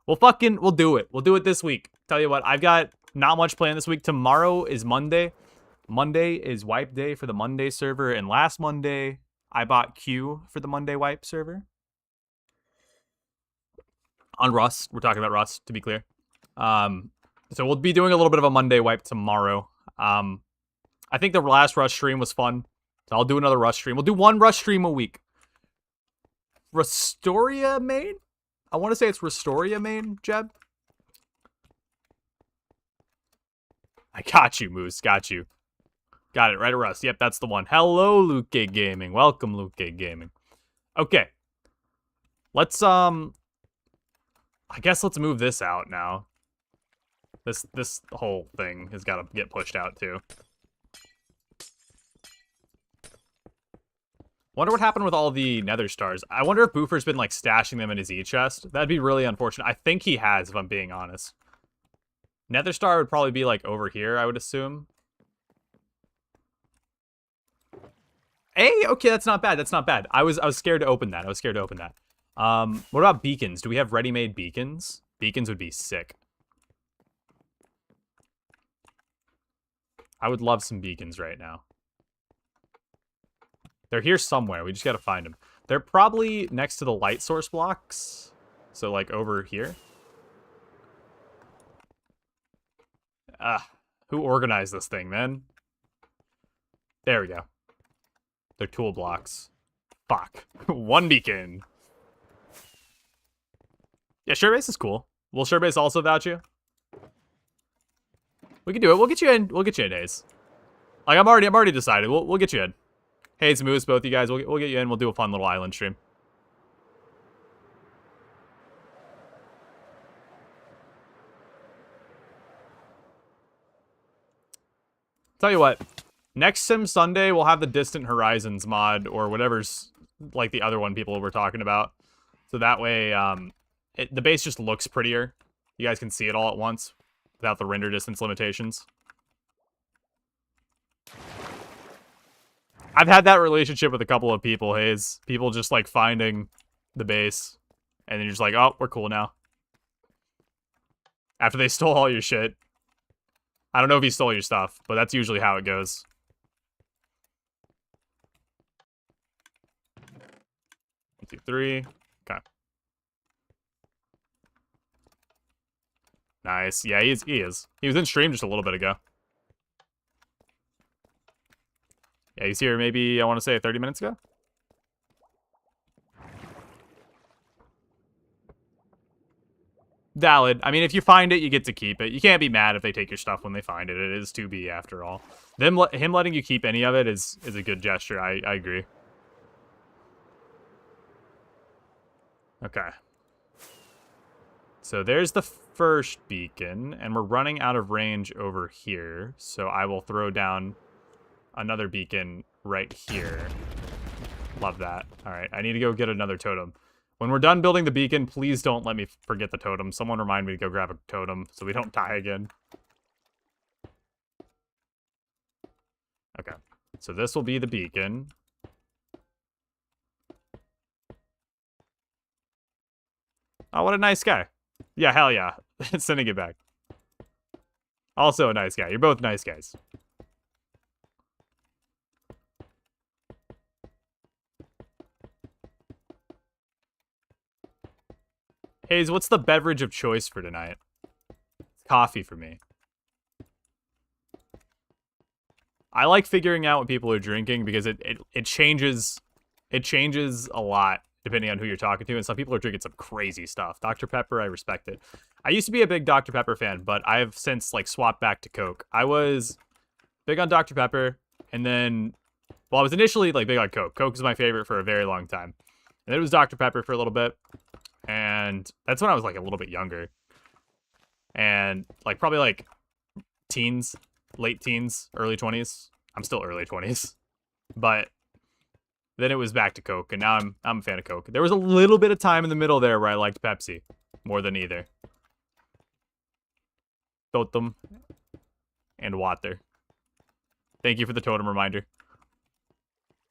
We'll do it. We'll do it this week. Tell you what, I've got not much planned this week. Tomorrow is Monday. Monday is wipe day for the Monday server. And last Monday, I bought Q for the Monday wipe server. On Rust. We're talking about Rust, to be clear. So we'll be doing a little bit of a Monday wipe tomorrow. I think the last Rust stream was fun. So I'll do another Rust stream. We'll do one Rust stream a week. Restoria main? I want to say it's Restoria main, Jeb. I got you, Moose. Got you. Got it, right at Rust. Yep, that's the one. Hello, Luke K Gaming. Welcome, Luke K Gaming. Okay. Let's, I guess let's move this out now. This whole thing has got to get pushed out, too. Wonder what happened with all the nether stars. I wonder if Boofer's been, like, stashing them in his E-chest. That'd be really unfortunate. I think he has, if I'm being honest. Nether star would probably be, like, over here, I would assume. Hey, okay, that's not bad. That's not bad. I was scared to open that. What about beacons? Do we have ready-made beacons? Beacons would be sick. I would love some beacons right now. They're here somewhere. We just gotta find them. They're probably next to the light source blocks. So, like, over here. Who organized this thing, man? There we go. They're tool blocks. Fuck. One beacon. Yeah, Surebase is cool. Will Surebase also vouch you? We can do it. We'll get you in. We'll get you in, Hayes. Like, I'm already decided. We'll get you in. Hayes, Moose, both you guys. We'll get you in. We'll do a fun little island stream. Tell you what. Next Sim Sunday, we'll have the Distant Horizons mod, or whatever's, like, the other one people were talking about. So that way, the base just looks prettier. You guys can see it all at once, without the render distance limitations. I've had that relationship with a couple of people, Hayes. People just, like, finding the base, and then you're just like, oh, we're cool now. After they stole all your shit. I don't know if he stole your stuff, but that's usually how it goes. 1, 2, 3. Okay. Nice. Yeah, he is. He was in stream just a little bit ago. Yeah, he's here maybe, I want to say, 30 minutes ago? Valid. I mean, if you find it, you get to keep it. You can't be mad if they take your stuff when they find it. It is 2B after all. Him letting you keep any of it is a good gesture. I agree. Okay. So there's the first beacon, and we're running out of range over here. So I will throw down another beacon right here. Love that. All right, I need to go get another totem. When we're done building the beacon, please don't let me forget the totem. Someone remind me to go grab a totem so we don't die again. Okay. So this will be the beacon. Oh, what a nice guy. Yeah, hell yeah. Sending it back. Also a nice guy. You're both nice guys. Hayes, what's the beverage of choice for tonight? It's coffee for me. I like figuring out what people are drinking because it changes a lot depending on who you're talking to, and some people are drinking some crazy stuff. Dr. Pepper, I respect it. I used to be a big Dr. Pepper fan, but I've since like swapped back to Coke. I was big on Dr. Pepper, and then I was initially like big on Coke. Coke is my favorite for a very long time. And then it was Dr. Pepper for a little bit. And that's when I was like a little bit younger. And like probably like teens, late teens, early 20s. I'm still early 20s. But then it was back to Coke, and now I'm a fan of Coke. There was a little bit of time in the middle there where I liked Pepsi more than either. Totem and water. Thank you for the totem reminder.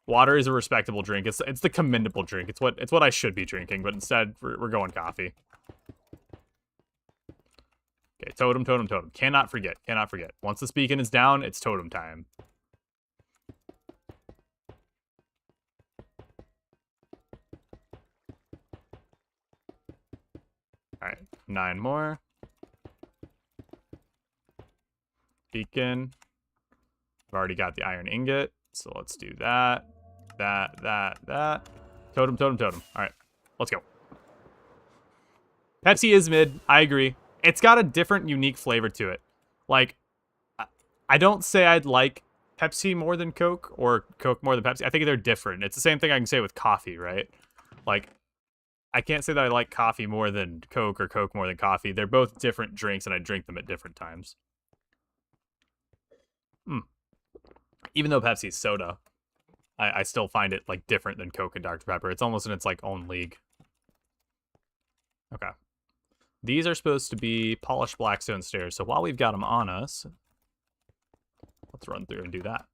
Water is a respectable drink. It's the commendable drink. It's what I should be drinking, but instead we're going coffee. Okay, totem, totem, totem. Cannot forget. Cannot forget. Once this beacon is down, it's totem time. Alright, 9 more. Beacon. I've already got the iron ingot, so let's do that. That. Totem, totem, totem. Alright, let's go. Pepsi is mid. I agree. It's got a different, unique flavor to it. Like, I don't say I'd like Pepsi more than Coke or Coke more than Pepsi. I think they're different. It's the same thing I can say with coffee, right? Like, I can't say that I like coffee more than Coke or Coke more than coffee. They're both different drinks, and I drink them at different times. Even though Pepsi's soda, I still find it like different than Coke and Dr. Pepper. It's almost in its like own league. Okay. These are supposed to be polished blackstone stairs. So while we've got them on us, let's run through and do that.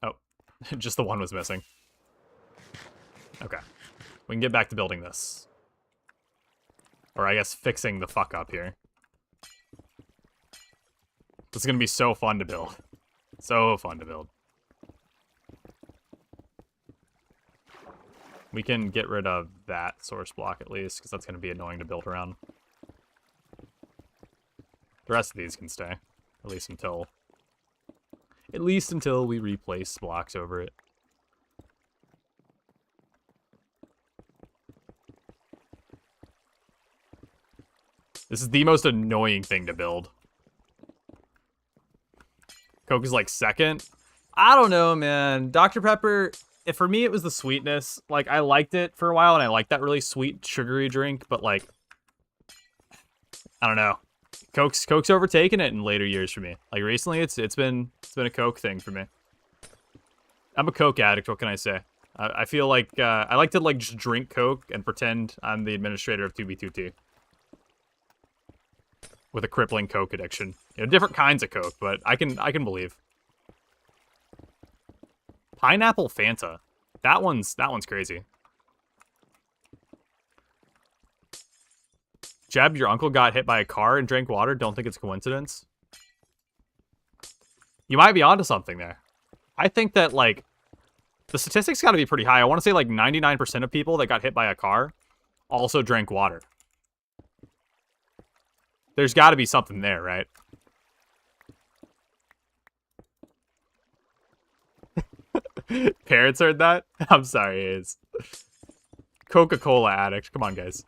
Oh, just the one was missing. Okay. We can get back to building this. Or I guess fixing the fuck up here. This is going to be so fun to build. So fun to build. We can get rid of that source block at least, because that's going to be annoying to build around. The rest of these can stay. At least until we replace blocks over it. This is the most annoying thing to build. Coke is like second. I don't know, man. Dr. Pepper, for me, it was the sweetness. Like, I liked it for a while, and I liked that really sweet, sugary drink, but like, I don't know. Coke's overtaken it in later years for me. Like recently, it's been a Coke thing for me. I'm a Coke addict. What can I say? I feel like I like to like just drink Coke and pretend I'm the administrator of 2B2T with a crippling Coke addiction. You know, different kinds of Coke, but I can believe. Pineapple Fanta. That one's crazy. Jeb, your uncle got hit by a car and drank water. Don't think it's a coincidence. You might be onto something there. I think that, like, the statistics got to be pretty high. I want to say, like, 99% of people that got hit by a car also drank water. There's got to be something there, right? Parents heard that? I'm sorry, it is. Coca-Cola addict. Come on, guys.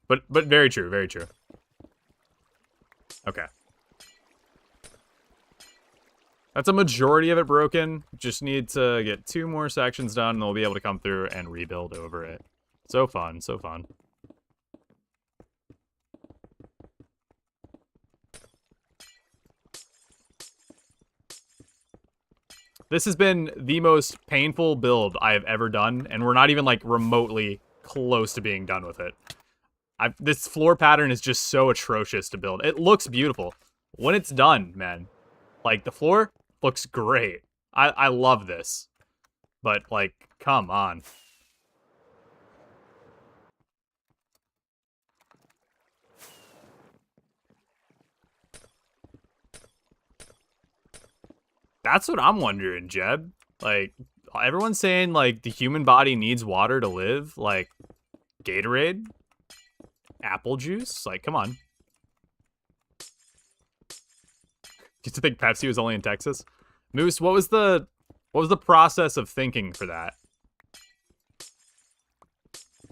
But very true, very true. Okay. That's a majority of it broken. Just need to get 2 more sections done, and we'll be able to come through and rebuild over it. So fun, so fun. This has been the most painful build I have ever done, and we're not even, like, remotely close to being done with it. This floor pattern is just so atrocious to build. It looks beautiful. When it's done, man, like, the floor looks great. I love this. But, like, come on. That's what I'm wondering, Jeb. Like, everyone's saying, like, the human body needs water to live. Like, Gatorade? Apple juice? Like, come on. Used to think Pepsi was only in Texas. Moose, what was the process of thinking for that?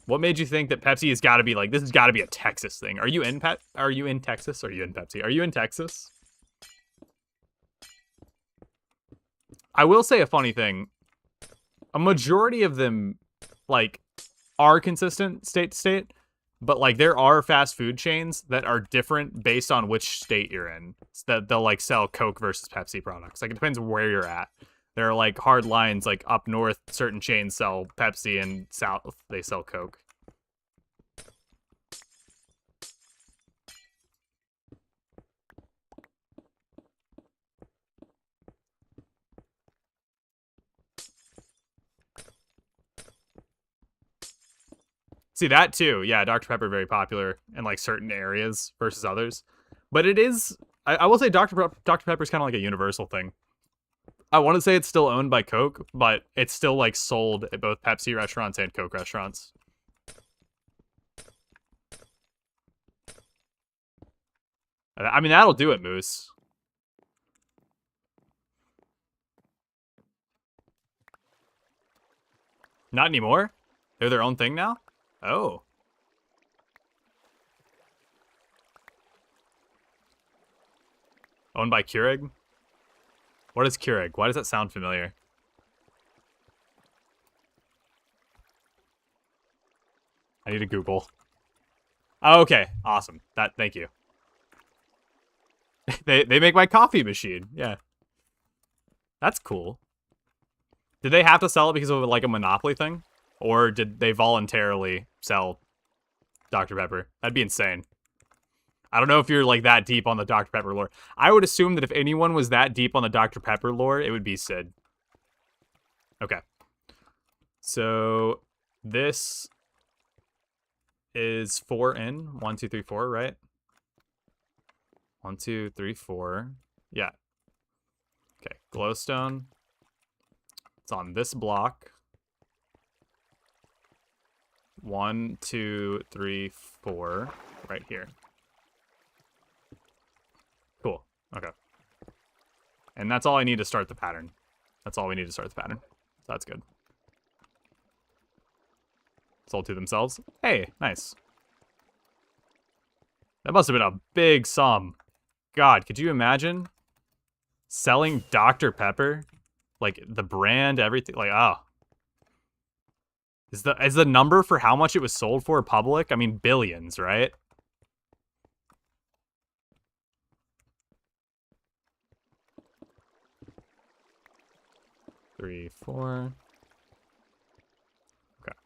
What made you think that Pepsi has got to be like, this has got to be a Texas thing? Are you in Texas? Are you in Pepsi? Are you in Texas? I will say a funny thing. A majority of them, like, are consistent state to state, but, like, there are fast food chains that are different based on which state you're in. So that they'll, like, sell Coke versus Pepsi products. Like, it depends where you're at. There are, like, hard lines, like, up north, certain chains sell Pepsi, and south, they sell Coke. See, that too. Yeah, Dr. Pepper very popular in, like, certain areas versus others. But it is... I will say Dr. Pepper is kind of like a universal thing. I want to say it's still owned by Coke, but it's still, like, sold at both Pepsi restaurants and Coke restaurants. I mean, that'll do it, Moose. Not anymore? They're their own thing now? Oh. Owned by Keurig? What is Keurig? Why does that sound familiar? I need to Google. Oh, okay, awesome. Thank you. they make my coffee machine. Yeah. That's cool. Did they have to sell it because of, like, a monopoly thing? Or did they voluntarily sell Dr. Pepper? That'd be insane. I don't know if you're, like, that deep on the Dr. Pepper lore. I would assume that if anyone was that deep on the Dr. Pepper lore, it would be Sid. Okay. So, this is 4 in. 1, 2, 3, 4, right? 1, 2, 3, 4. Yeah. Okay, glowstone. It's on this block. 1, 2, 3, 4. Right here. Cool. Okay. And that's all I need to start the pattern. That's all we need to start the pattern. So that's good. Sold to themselves. Hey, nice. That must have been a big sum. God, could you imagine selling Dr. Pepper? Like, the brand, everything. Like, oh. Is the number for how much it was sold for public? I mean, billions, right? Three, 4. Okay.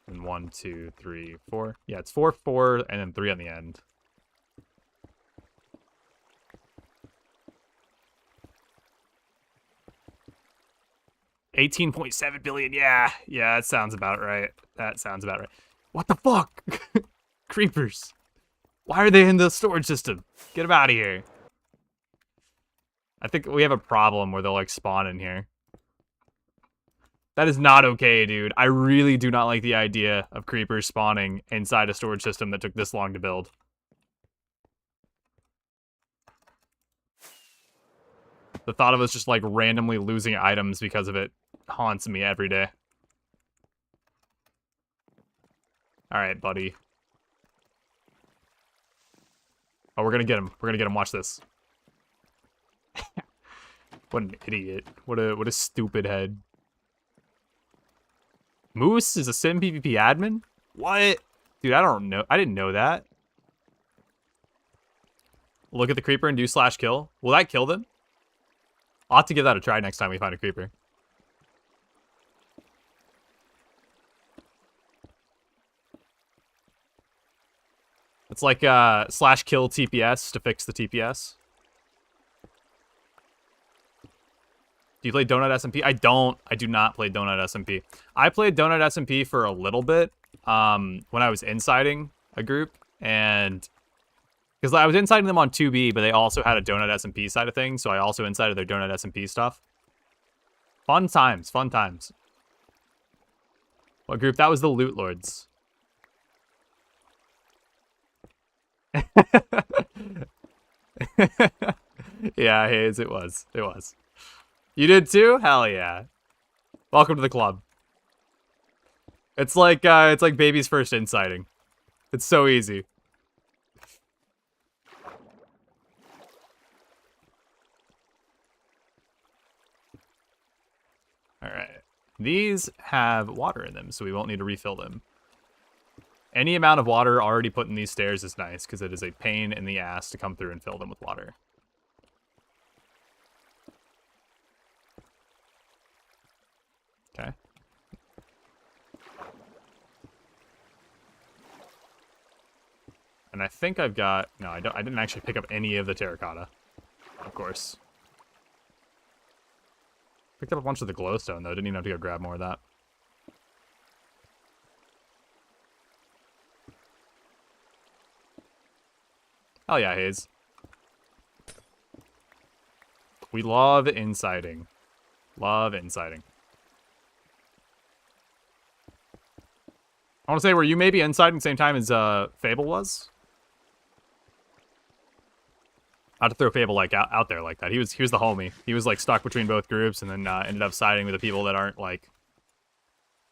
And 1, 2, 3, 4. Yeah, it's 4, 4, and then 3 on the end. $18.7 billion. Yeah, that sounds about right. That sounds about right. What the fuck? Creepers. Why are they in the storage system? Get them out of here. I think we have a problem where they'll, like, spawn in here. That is not okay, dude. I really do not like the idea of creepers spawning inside a storage system that took this long to build. The thought of us just, like, randomly losing items because of it haunts me every day. Alright, buddy. Oh, we're gonna get him. We're gonna get him. Watch this. What an idiot. What a stupid head. Moose is a SimPVP admin? What? Dude, I don't know. I didn't know that. Look at the creeper and do /kill. Will that kill them? I'll have to give that a try next time we find a creeper. It's like slash kill TPS to fix the TPS. Do you play Donut SMP? I don't. I do not play Donut SMP. I played Donut SMP for a little bit when I was inciting a group. And because I was inciting them on 2B, but they also had a Donut SMP side of things. So I also incited their Donut SMP stuff. Fun times. Fun times. What group? That was the Loot Lords. Yeah, Hayes, it was. It was. You did too? Hell yeah. Welcome to the club. It's like baby's first inciting. It's so easy. Alright. These have water in them, so we won't need to refill them. Any amount of water already put in these stairs is nice, because it is a pain in the ass to come through and fill them with water. Okay. And I think I've got... No, I didn't actually pick up any of the terracotta. Of course. Picked up a bunch of the glowstone, though. Didn't even have to go grab more of that. Oh yeah, Hayes. We love inciting. Love inciting. I want to say, were you maybe inciting the same time as Fable was? I had to throw Fable like out there like that. He was the homie. He was like stuck between both groups, and then ended up siding with the people that aren't like.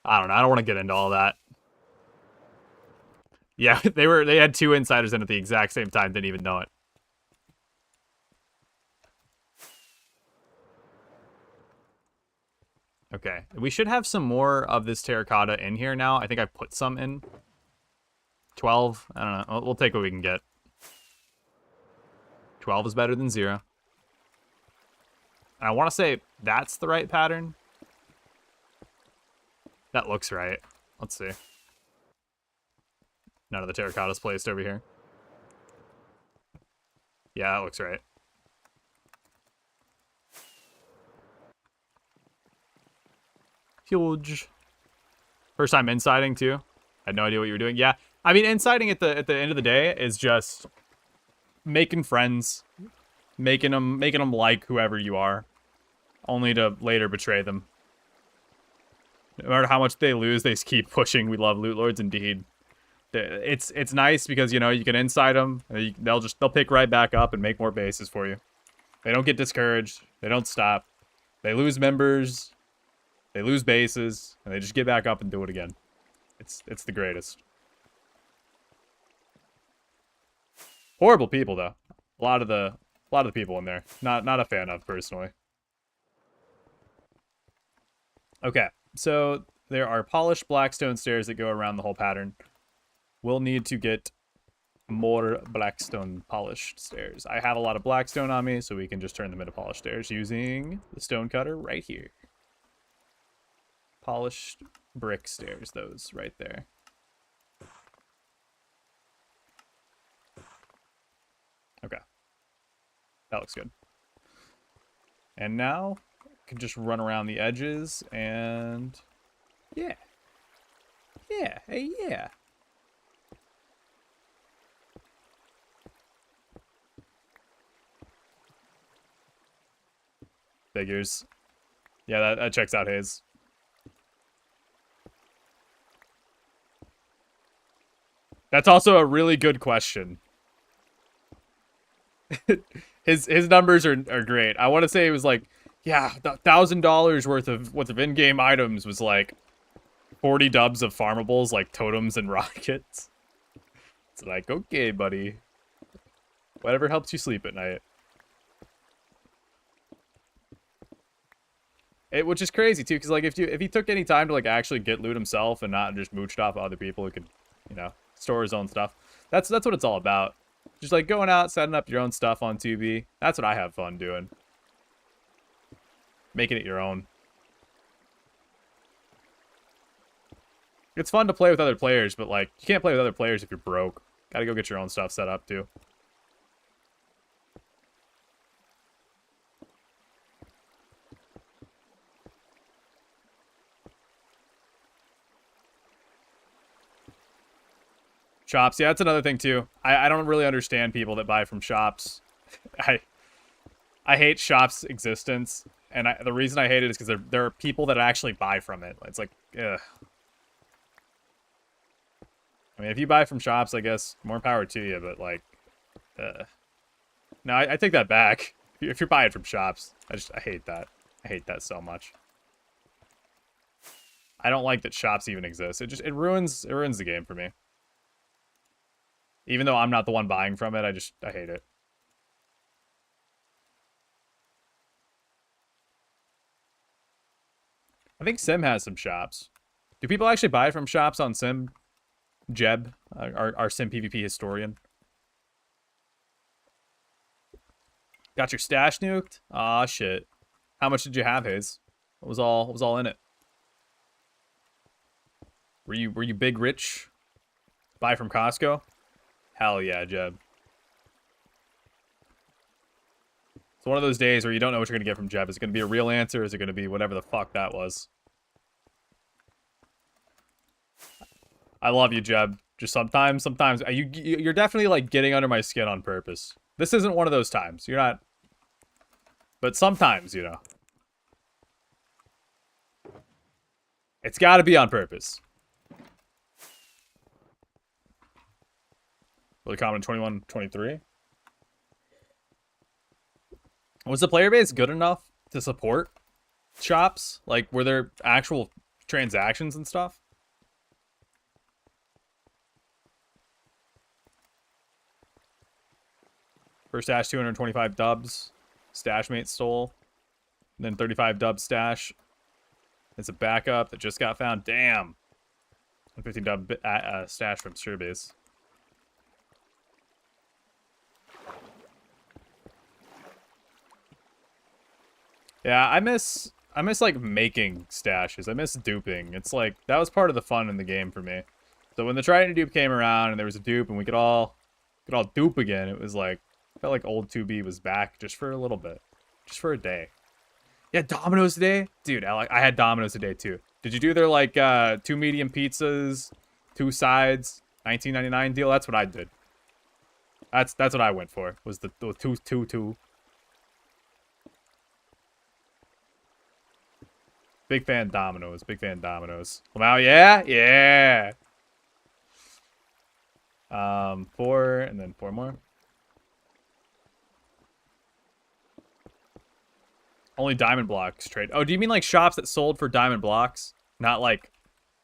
I don't know. I don't want to get into all that. Yeah, they had two insiders in at the exact same time. Didn't even know it. Okay, we should have some more of this terracotta in here now. I think I put some in. 12. I don't know. We'll take what we can get. 12 is better than 0. And I want to say that's the right pattern. That looks right. Let's see. None of the terracottas placed over here. Yeah, that looks right. Huge. First time inciting too. I had no idea what you were doing. Yeah, I mean, inciting at the end of the day is just making friends, making them like whoever you are, only to later betray them. No matter how much they lose, they keep pushing. We love Loot Lords indeed. It's nice because, you know, you can incite them. They'll pick right back up and make more bases for you. They don't get discouraged. They don't stop. They lose members. They lose bases, and they just get back up and do it again. It's the greatest. Horrible people though. A lot of the people in there. Not a fan of personally. Okay, so there are polished blackstone stairs that go around the whole pattern. We'll need to get more blackstone polished stairs. I have a lot of blackstone on me, so we can just turn them into polished stairs using the stone cutter right here. Polished brick stairs, those right there. Okay. That looks good. And now, I can just run around the edges and... Yeah. Yeah, hey, yeah. Figures. Yeah, that checks out, Hayes. That's also a really good question. his numbers are great. I want to say it was like, yeah, $1,000 worth of in-game items was like 40 dubs of farmables, like totems and rockets. It's like, okay, buddy. Whatever helps you sleep at night. Which is crazy too, because like if he took any time to like actually get loot himself and not just mooched off other people who could, you know, store his own stuff. That's what it's all about. Just like going out, setting up your own stuff on 2B. That's what I have fun doing. making it your own. It's fun to play with other players, but, like, you can't play with other players if you're broke. Gotta go get your own stuff set up, too. Shops, yeah, that's another thing, too. I don't really understand people that buy from shops. I hate shops' existence, and the reason I hate it is because there are people that actually buy from it. It's like, ugh. I mean, if you buy from shops, I guess, more power to you, but, like, no, I take that back. If you're buying from shops, I hate that. I hate that so much. I don't like that shops even exist. It ruins the game for me. Even though I'm not the one buying from it, I hate it. I think Sim has some shops. Do people actually buy from shops on Sim? Jeb, our SimPVP historian. Got your stash nuked? Aw, shit. How much did you have, Hayes? What was all in it? Were you big rich? Buy from Costco? Hell yeah, Jeb. It's one of those days where you don't know what you're gonna get from Jeb. Is it gonna be a real answer? Or is it gonna be whatever the fuck that was? I love you, Jeb. Just sometimes you're definitely like getting under my skin on purpose. This isn't one of those times. You're not. But sometimes, you know. It's got to be on purpose. Really common 21, 23. Was the player base good enough to support shops? Like, were there actual transactions and stuff? First stash, 225 dubs. Stashmate stole. And then 35 dub stash. It's a backup that just got found. Damn. 150 dub stash from Surebase. Yeah, I miss like making stashes. I miss duping. It's like that was part of the fun in the game for me. So when the Trident dupe came around and there was a dupe and we could all dupe again, it was like felt like old 2B was back just for a little bit. Just for a day. Yeah, Domino's today? Dude, I had Domino's today too. Did you do their like 2 medium pizzas, 2 sides, $19.99 deal? That's what I did. That's what I went for. Was the 2. Big fan Domino's. Big fan Domino's. Wow, yeah? Yeah. 4 and then 4 more. Only diamond blocks trade. Oh, do you mean like shops that sold for diamond blocks? Not like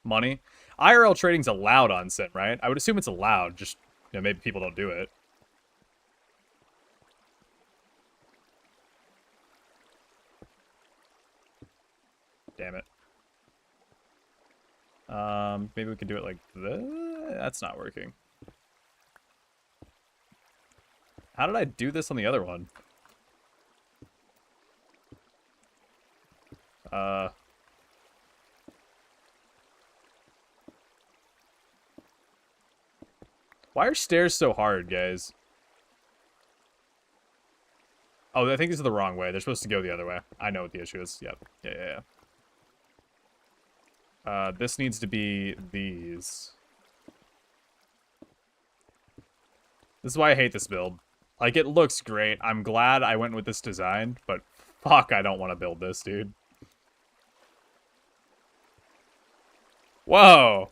money? IRL trading's allowed on Sim, right? I would assume it's allowed. Just, you know, maybe people don't do it. Damn it. Maybe we can do it like this. That's not working. How did I do this on the other one? Why are stairs so hard, guys? Oh, I think these are the wrong way. They're supposed to go the other way. I know what the issue is. Yep. Yeah. This needs to be these. This is why I hate this build. Like, it looks great. I'm glad I went with this design, but fuck, I don't want to build this, dude. Whoa!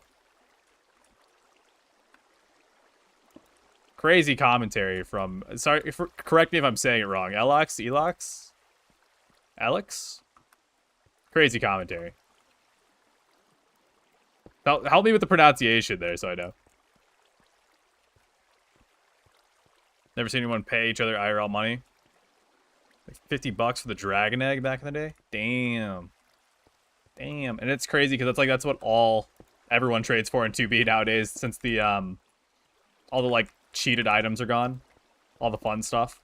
Crazy commentary from... Sorry, correct me if I'm saying it wrong. Elox? Alex? Crazy commentary. Help me with the pronunciation there so I know. Never seen anyone pay each other IRL money. Like 50 bucks for the dragon egg back in the day? Damn. Damn. And it's crazy because that's what everyone trades for in 2B nowadays since the all the like cheated items are gone. All the fun stuff.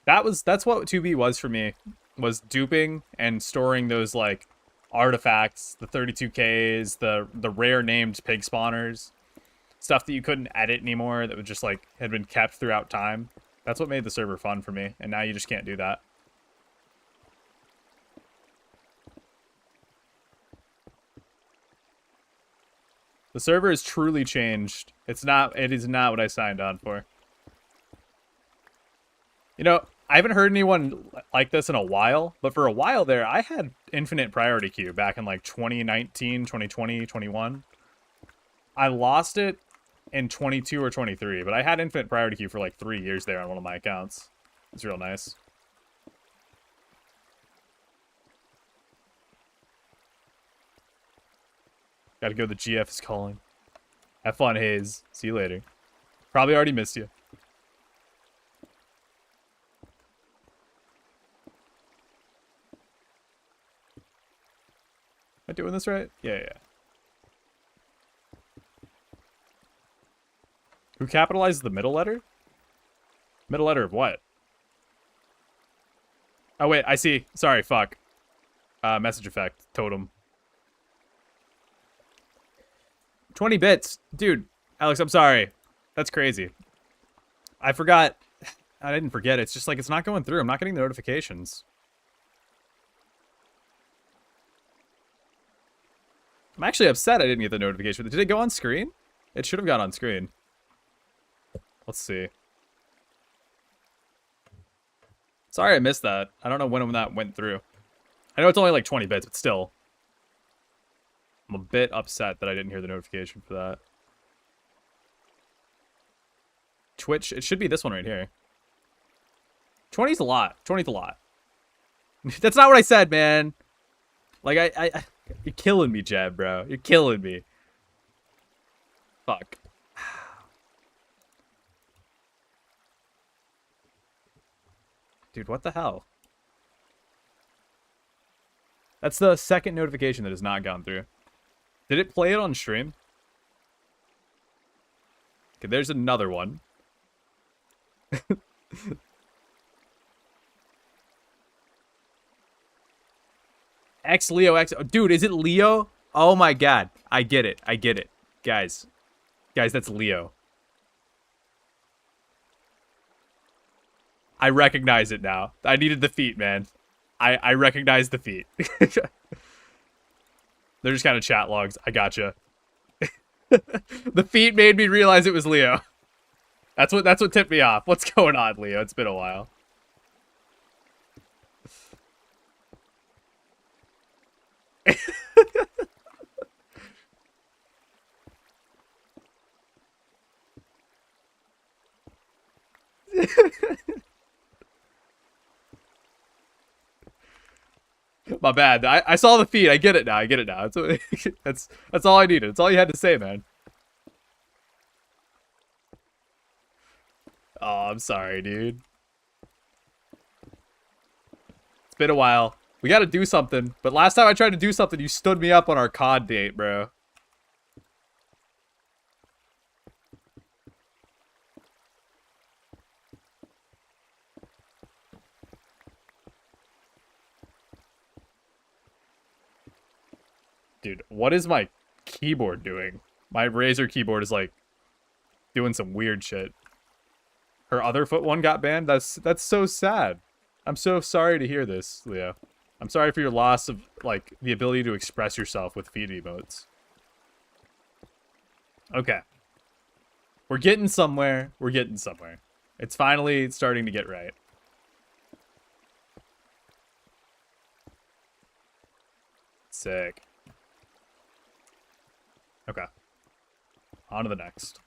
That's what 2B was for me was duping and storing those like artifacts, the 32Ks, the rare named pig spawners, stuff that you couldn't edit anymore that was just like had been kept throughout time. That's what made the server fun for me, and now you just can't do that. The server has truly changed. It is not what I signed on for. You know, I haven't heard anyone like this in a while, but for a while there, I had infinite priority queue back in like 2019, 2020, 21. I lost it in 22 or 23, but I had infinite priority queue for like 3 years there on one of my accounts. It's real nice. Gotta go, the GF is calling. Have fun, Hayes. See you later. Probably already missed you. Am I doing this right? Yeah. Who capitalized the middle letter? Middle letter of what? Oh, wait, I see. Sorry, fuck. Message effect. Totem. 20 bits. Dude, Alex, I'm sorry. That's crazy. I forgot. I didn't forget. It's just like it's not going through. I'm not getting the notifications. I'm actually upset I didn't get the notification. Did it go on screen? It should have gone on screen. Let's see. Sorry I missed that. I don't know when that went through. I know it's only like 20 bits, but still. I'm a bit upset that I didn't hear the notification for that. Twitch, it should be this one right here. 20's a lot. 20's a lot. That's not what I said, man. Like, you're killing me, Jeb, bro. You're killing me. Fuck. Dude, what the hell? That's the second notification that has not gone through. Did it play it on stream? Okay, there's another one. X Leo X. Oh, dude, is it Leo? Oh my god. I get it. I get it. Guys, that's Leo. I recognize it now. I needed the feet, man. I recognize the feet. They're just kind of chat logs. I gotcha. The feet made me realize it was Leo. That's what tipped me off. What's going on, Leo? It's been a while. My bad. I saw the feed. I get it now. I get it now. That's all I needed. That's all you had to say, man. Oh, I'm sorry, dude. It's been a while. We gotta do something. But last time I tried to do something, you stood me up on our COD date, bro. Dude, what is my keyboard doing? My Razer keyboard is like doing some weird shit. Her other foot one got banned? That's so sad. I'm so sorry to hear this, Leo. I'm sorry for your loss of like the ability to express yourself with feed emotes. Okay. We're getting somewhere. We're getting somewhere. It's finally starting to get right. Sick. Okay. On to the next.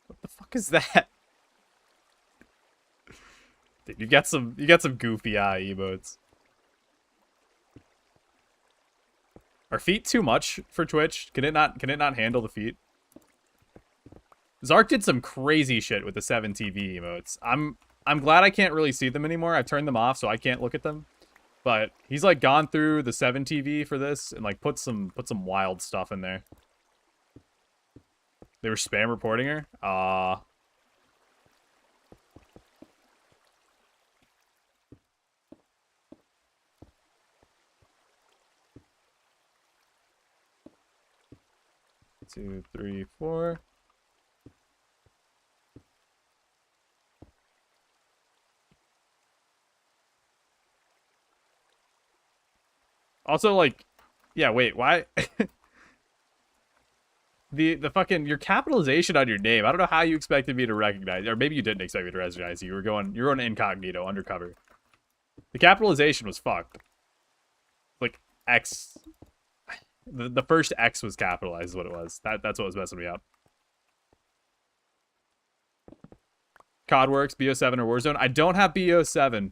What the fuck is that? Dude, you got some goofy eye emotes. Are feet too much for Twitch? Can it not handle the feet? Zark did some crazy shit with the 7TV emotes. I'm glad I can't really see them anymore. I've turned them off so I can't look at them. But he's like gone through the 7TV for this and like put some wild stuff in there. They were spam reporting her? 2, 3, 4. Also, like, yeah, wait, why? the fucking your capitalization on your name. I don't know how you expected me to recognize, or maybe you didn't expect me to recognize you. You're going incognito, undercover. The capitalization was fucked. Like X, the first X was capitalized. Is what it was. That's what was messing me up. COD works, BO7 or Warzone. I don't have BO7.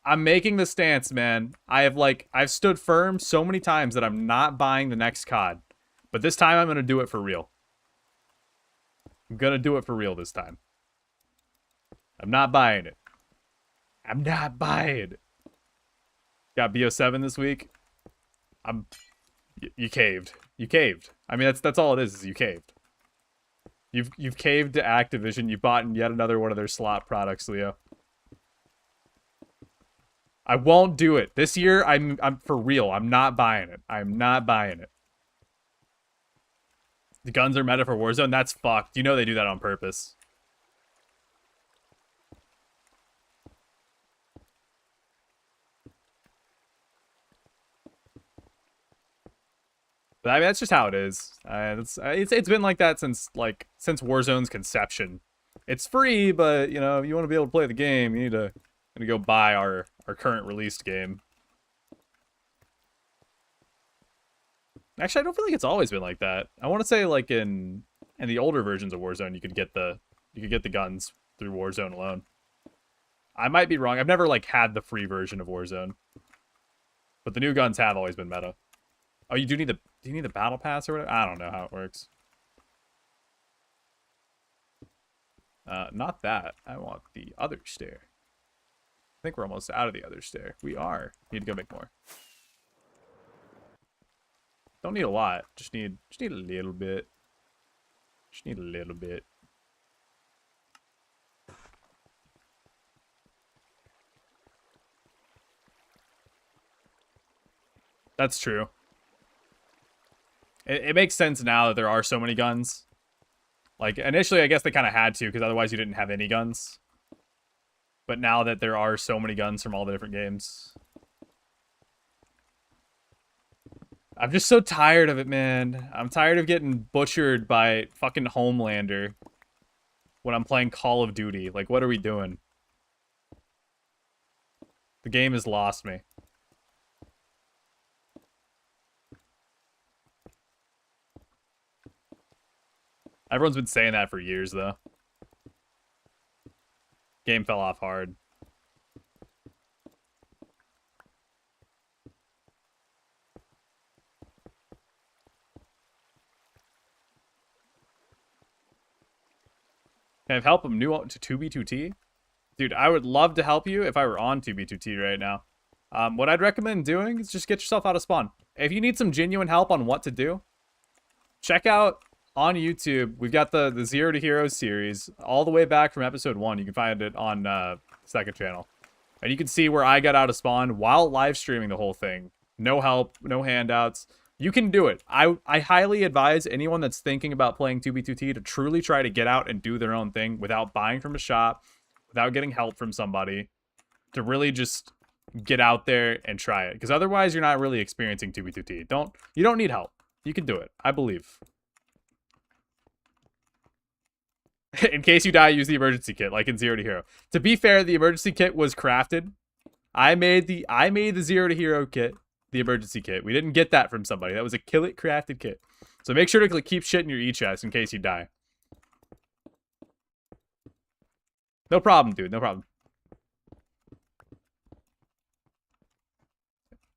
I'm making the stance, man. I've stood firm so many times that I'm not buying the next COD. But this time I'm gonna do it for real. I'm gonna do it for real this time. I'm not buying it. I'm not buying it. Got BO7 this week. You caved. You caved. I mean that's all it is you caved. You've caved to Activision. You bought yet another one of their slot products, Leo. I won't do it. This year, I'm for real. I'm not buying it. I'm not buying it. The guns are meta for Warzone? That's fucked. You know they do that on purpose. But I mean, that's just how it is. It's been like that since Warzone's conception. It's free, but you know, if you want to be able to play the game, you need to go buy our current released game. Actually, I don't feel like it's always been like that. I want to say like in the older versions of Warzone, you could get the guns through Warzone alone. I might be wrong. I've never like had the free version of Warzone, but the new guns have always been meta. Oh, you do need the battle pass or whatever? I don't know how it works. Not that. I want the other stair. I think we're almost out of the other stair. We are. Need to go make more. Don't need a lot. Just need a little bit. Just need a little bit. That's true. It makes sense now that there are so many guns. Like, initially, I guess they kind of had to, because otherwise you didn't have any guns. But now that there are so many guns from all the different games... I'm just so tired of it, man. I'm tired of getting butchered by fucking Homelander when I'm playing Call of Duty. Like, what are we doing? The game has lost me. Everyone's been saying that for years, though. Game fell off hard. Can I help him new to 2B2T? Dude, I would love to help you if I were on 2B2T right now. What I'd recommend doing is just get yourself out of spawn. If you need some genuine help on what to do, check out on YouTube. We've got the 0 to Hero series all the way back from episode 1. You can find it on second channel. And you can see where I got out of spawn while live streaming the whole thing. No help, no handouts. You can do it. I highly advise anyone that's thinking about playing 2B2T to truly try to get out and do their own thing without buying from a shop, without getting help from somebody, to really just get out there and try it. Because otherwise, you're not really experiencing 2B2T. You don't need help. You can do it. I believe. In case you die, use the emergency kit, like in 0 to Hero. To be fair, the emergency kit was crafted. I made the 0 to Hero kit. The emergency kit. We didn't get that from somebody. That was a kill it crafted kit. So make sure to keep shit in your e-chest in case you die. No problem, dude. No problem.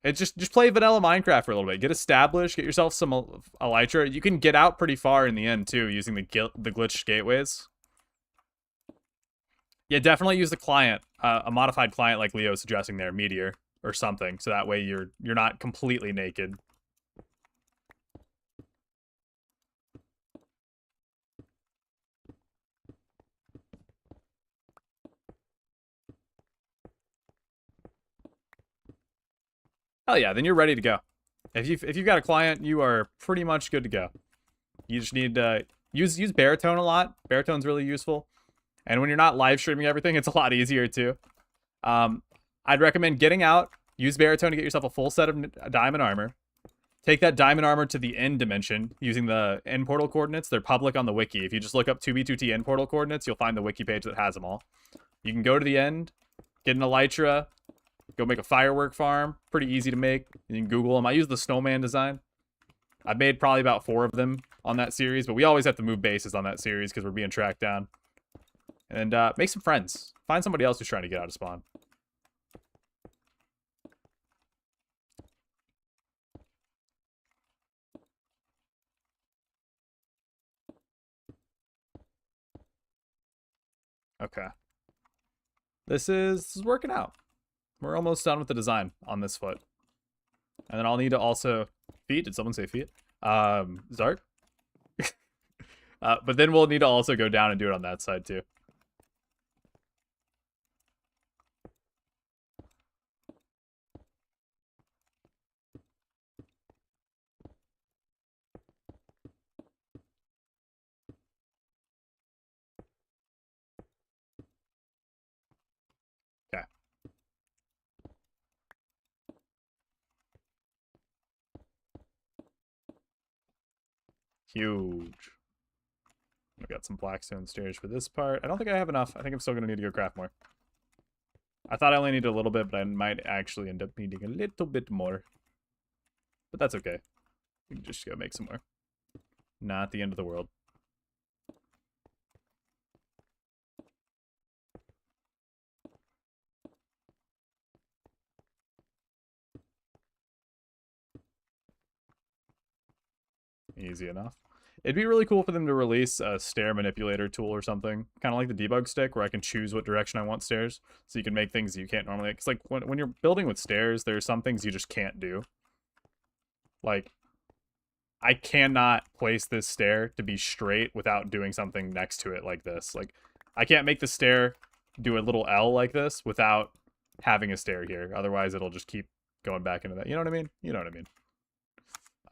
It's just play vanilla Minecraft for a little bit. Get established. Get yourself some elytra. You can get out pretty far in the end too using the glitched gateways. Yeah, definitely use the client, a modified client like Leo is suggesting there, Meteor or something, so that way you're not completely naked. Hell yeah, then you're ready to go. If you've got a client, you are pretty much good to go. You just need to use baritone a lot. Baritone's really useful, and when you're not live streaming everything, it's a lot easier too. I'd recommend getting out, use baritone to get yourself a full set of diamond armor. Take that diamond armor to the end dimension using the end portal coordinates. They're public on the wiki. If you just look up 2B2T end portal coordinates, you'll find the wiki page that has them all. You can go to the end, get an elytra, go make a firework farm. Pretty easy to make. You can Google them. I use the snowman design. I've made probably about 4 of them on that series, but we always have to move bases on that series because we're being tracked down. And make some friends. Find somebody else who's trying to get out of spawn. Okay. This is working out. We're almost done with the design on this foot. And then I'll need to also... Feet? Did someone say feet? Zart? But then we'll need to also go down and do it on that side too. Okay. Huge. I've got some blackstone stairs for this part. I don't think I have enough. I think I'm still going to need to go craft more. I thought I only needed a little bit, but I might actually end up needing a little bit more. But that's okay. We can just go make some more. Not the end of the world. Easy enough. It'd be really cool for them to release a stair manipulator tool or something. Kind of like the debug stick, where I can choose what direction I want stairs. So you can make things you can't normally... Because, like, when you're building with stairs, there are some things you just can't do. Like, I cannot place this stair to be straight without doing something next to it like this. Like, I can't make the stair do a little L like this without having a stair here. Otherwise, it'll just keep going back into that. You know what I mean? You know what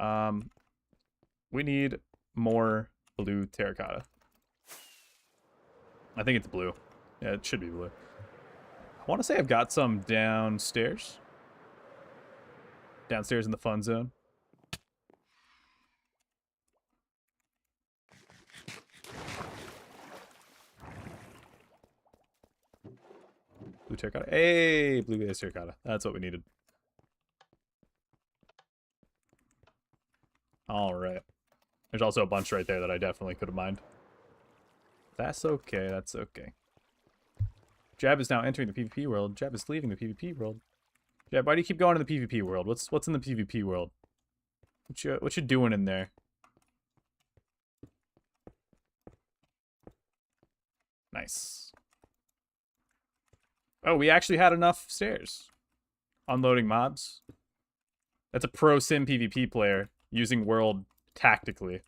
I mean. We need more blue terracotta. I think it's blue. Yeah, it should be blue. I want to say I've got some downstairs. Downstairs in the fun zone. Blue terracotta. Hey, blue base terracotta. That's what we needed. All right. There's also a bunch right there that I definitely could have mined. That's okay. That's okay. Jab is now entering the PvP world. Jab is leaving the PvP world. Jab, why do you keep going to the PvP world? What's in the PvP world? What you doing in there? Nice. Oh, we actually had enough stairs. Unloading mobs. That's a pro SimPVP player using world tactically.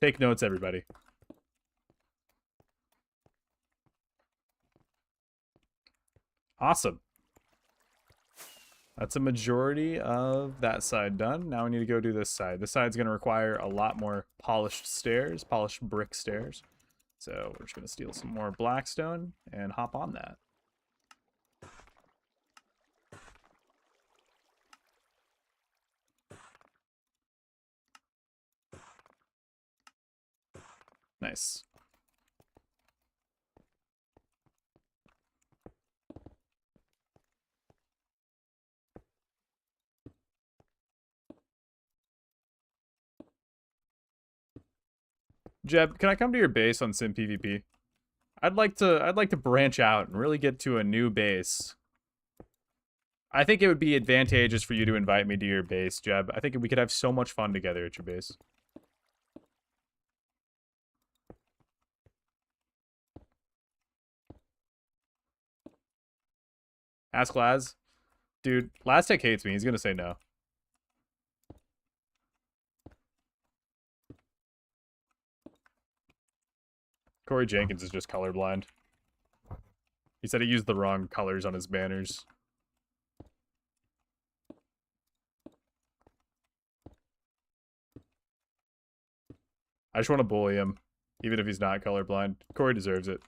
Take notes, everybody. Awesome. That's a majority of that side done. Now we need to go do this side. This side's going to require a lot more polished stairs, polished brick stairs. So we're just going to steal some more blackstone and hop on that. Nice. Jeb, can I come to your base on SimPVP? I'd like to branch out and really get to a new base. I think it would be advantageous for you to invite me to your base, Jeb. I think we could have so much fun together at your base. Ask Laz. Dude, Laztech hates me. He's gonna say no. Corey Jenkins is just colorblind. He said he used the wrong colors on his banners. I just want to bully him, even if he's not colorblind. Corey deserves it.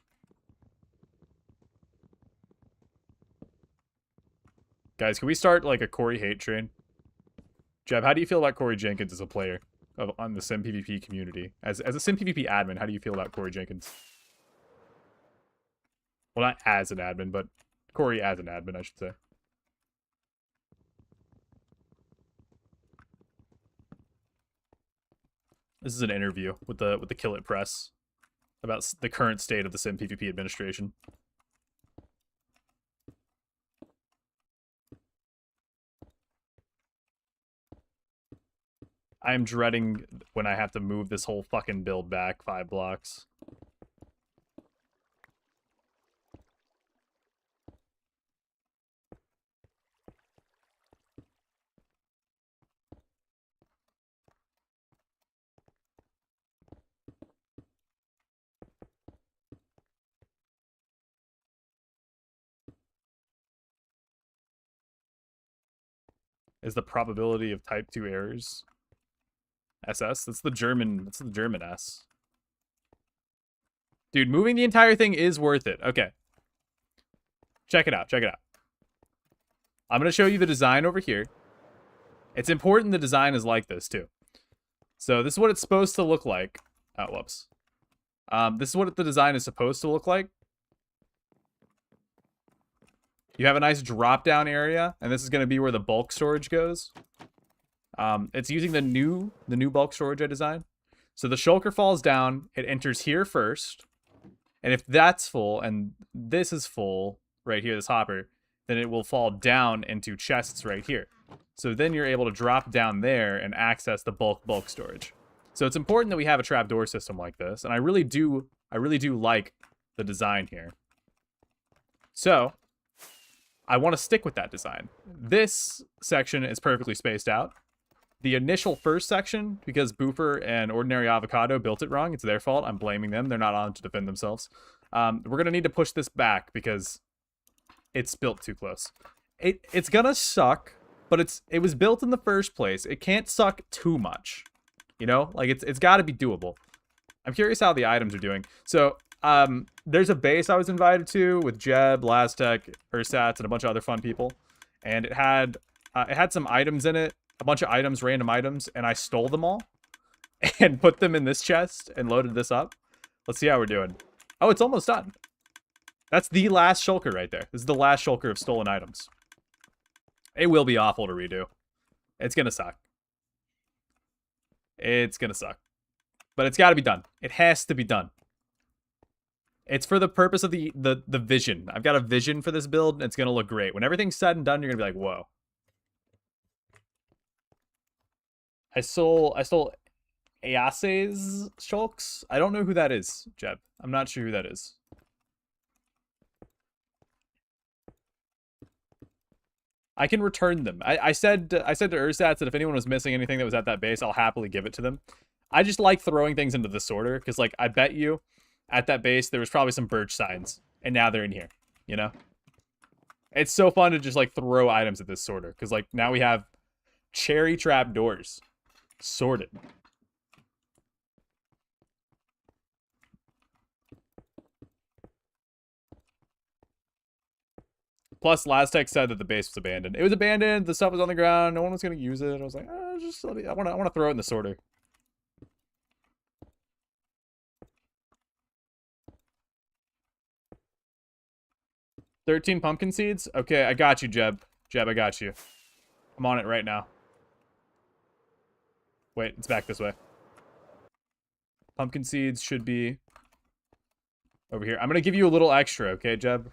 Guys, can we start like a Corey hate train? Jeb, how do you feel about Corey Jenkins as a player on the SimPVP community? As a SimPVP admin, how do you feel about Corey Jenkins? Well, not as an admin, but Corey as an admin, I should say. This is an interview with the Kill It Press about the current state of the SimPVP administration. I'm dreading when I have to move this whole fucking build back 5 blocks. Is the probability of type 2 errors SS? That's the German S. Dude, moving the entire thing is worth it. Okay. Check it out. Check it out. I'm going to show you the design over here. It's important the design is like this, too. So this is what it's supposed to look like. Oh, whoops. This is what the design is supposed to look like. You have a nice drop-down area, and this is going to be where the bulk storage goes. It's using the new bulk storage I designed. So the shulker falls down, it enters here first, and if that's full, and this is full, right here, this hopper, then it will fall down into chests right here. So then you're able to drop down there and access the bulk storage. So it's important that we have a trapdoor system like this, and I really do like the design here. So I want to stick with that design. This section is perfectly spaced out. The initial first section, because Boofer and Ordinary Avocado built it wrong, it's their fault. I'm blaming them. They're not on to defend themselves. We're going to need to push this back because it's built too close. It's going to suck, but it was built in the first place. It can't suck too much. You know? Like, it's got to be doable. I'm curious how the items are doing. So, there's a base I was invited to with Jeb, Laztech, Ursats, and a bunch of other fun people. And it had some items in it. A bunch of items, random items, and I stole them all and put them in this chest and loaded this up. Let's see how we're doing. Oh, it's almost done. That's the last shulker right there. This is the last shulker of stolen items. It will be awful to redo. It's gonna suck. It's gonna suck. But it's gotta be done. It has to be done. It's for the purpose of the vision. I've got a vision for this build, and it's gonna look great. When everything's said and done, you're gonna be like, whoa. I stole Ayase's shulks. I don't know who that is, Jeb. I'm not sure who that is. I can return them. I said to Ursats that if anyone was missing anything that was at that base, I'll happily give it to them. I just like throwing things into the sorter, because, like, I bet you at that base there was probably some birch signs, and now they're in here, you know? It's so fun to just, like, throw items at this sorter, because, like, now we have cherry trap doors. Sorted. Plus, Laztech said that the base was abandoned. It was abandoned. The stuff was on the ground. No one was going to use it. I was like, oh, just let me, I want to throw it in the sorter. $13 pumpkin seeds? Okay, I got you, Jeb. Jeb, I got you. I'm on it right now. Wait, it's back this way. Pumpkin seeds should be over here. I'm going to give you a little extra, okay, Jeb?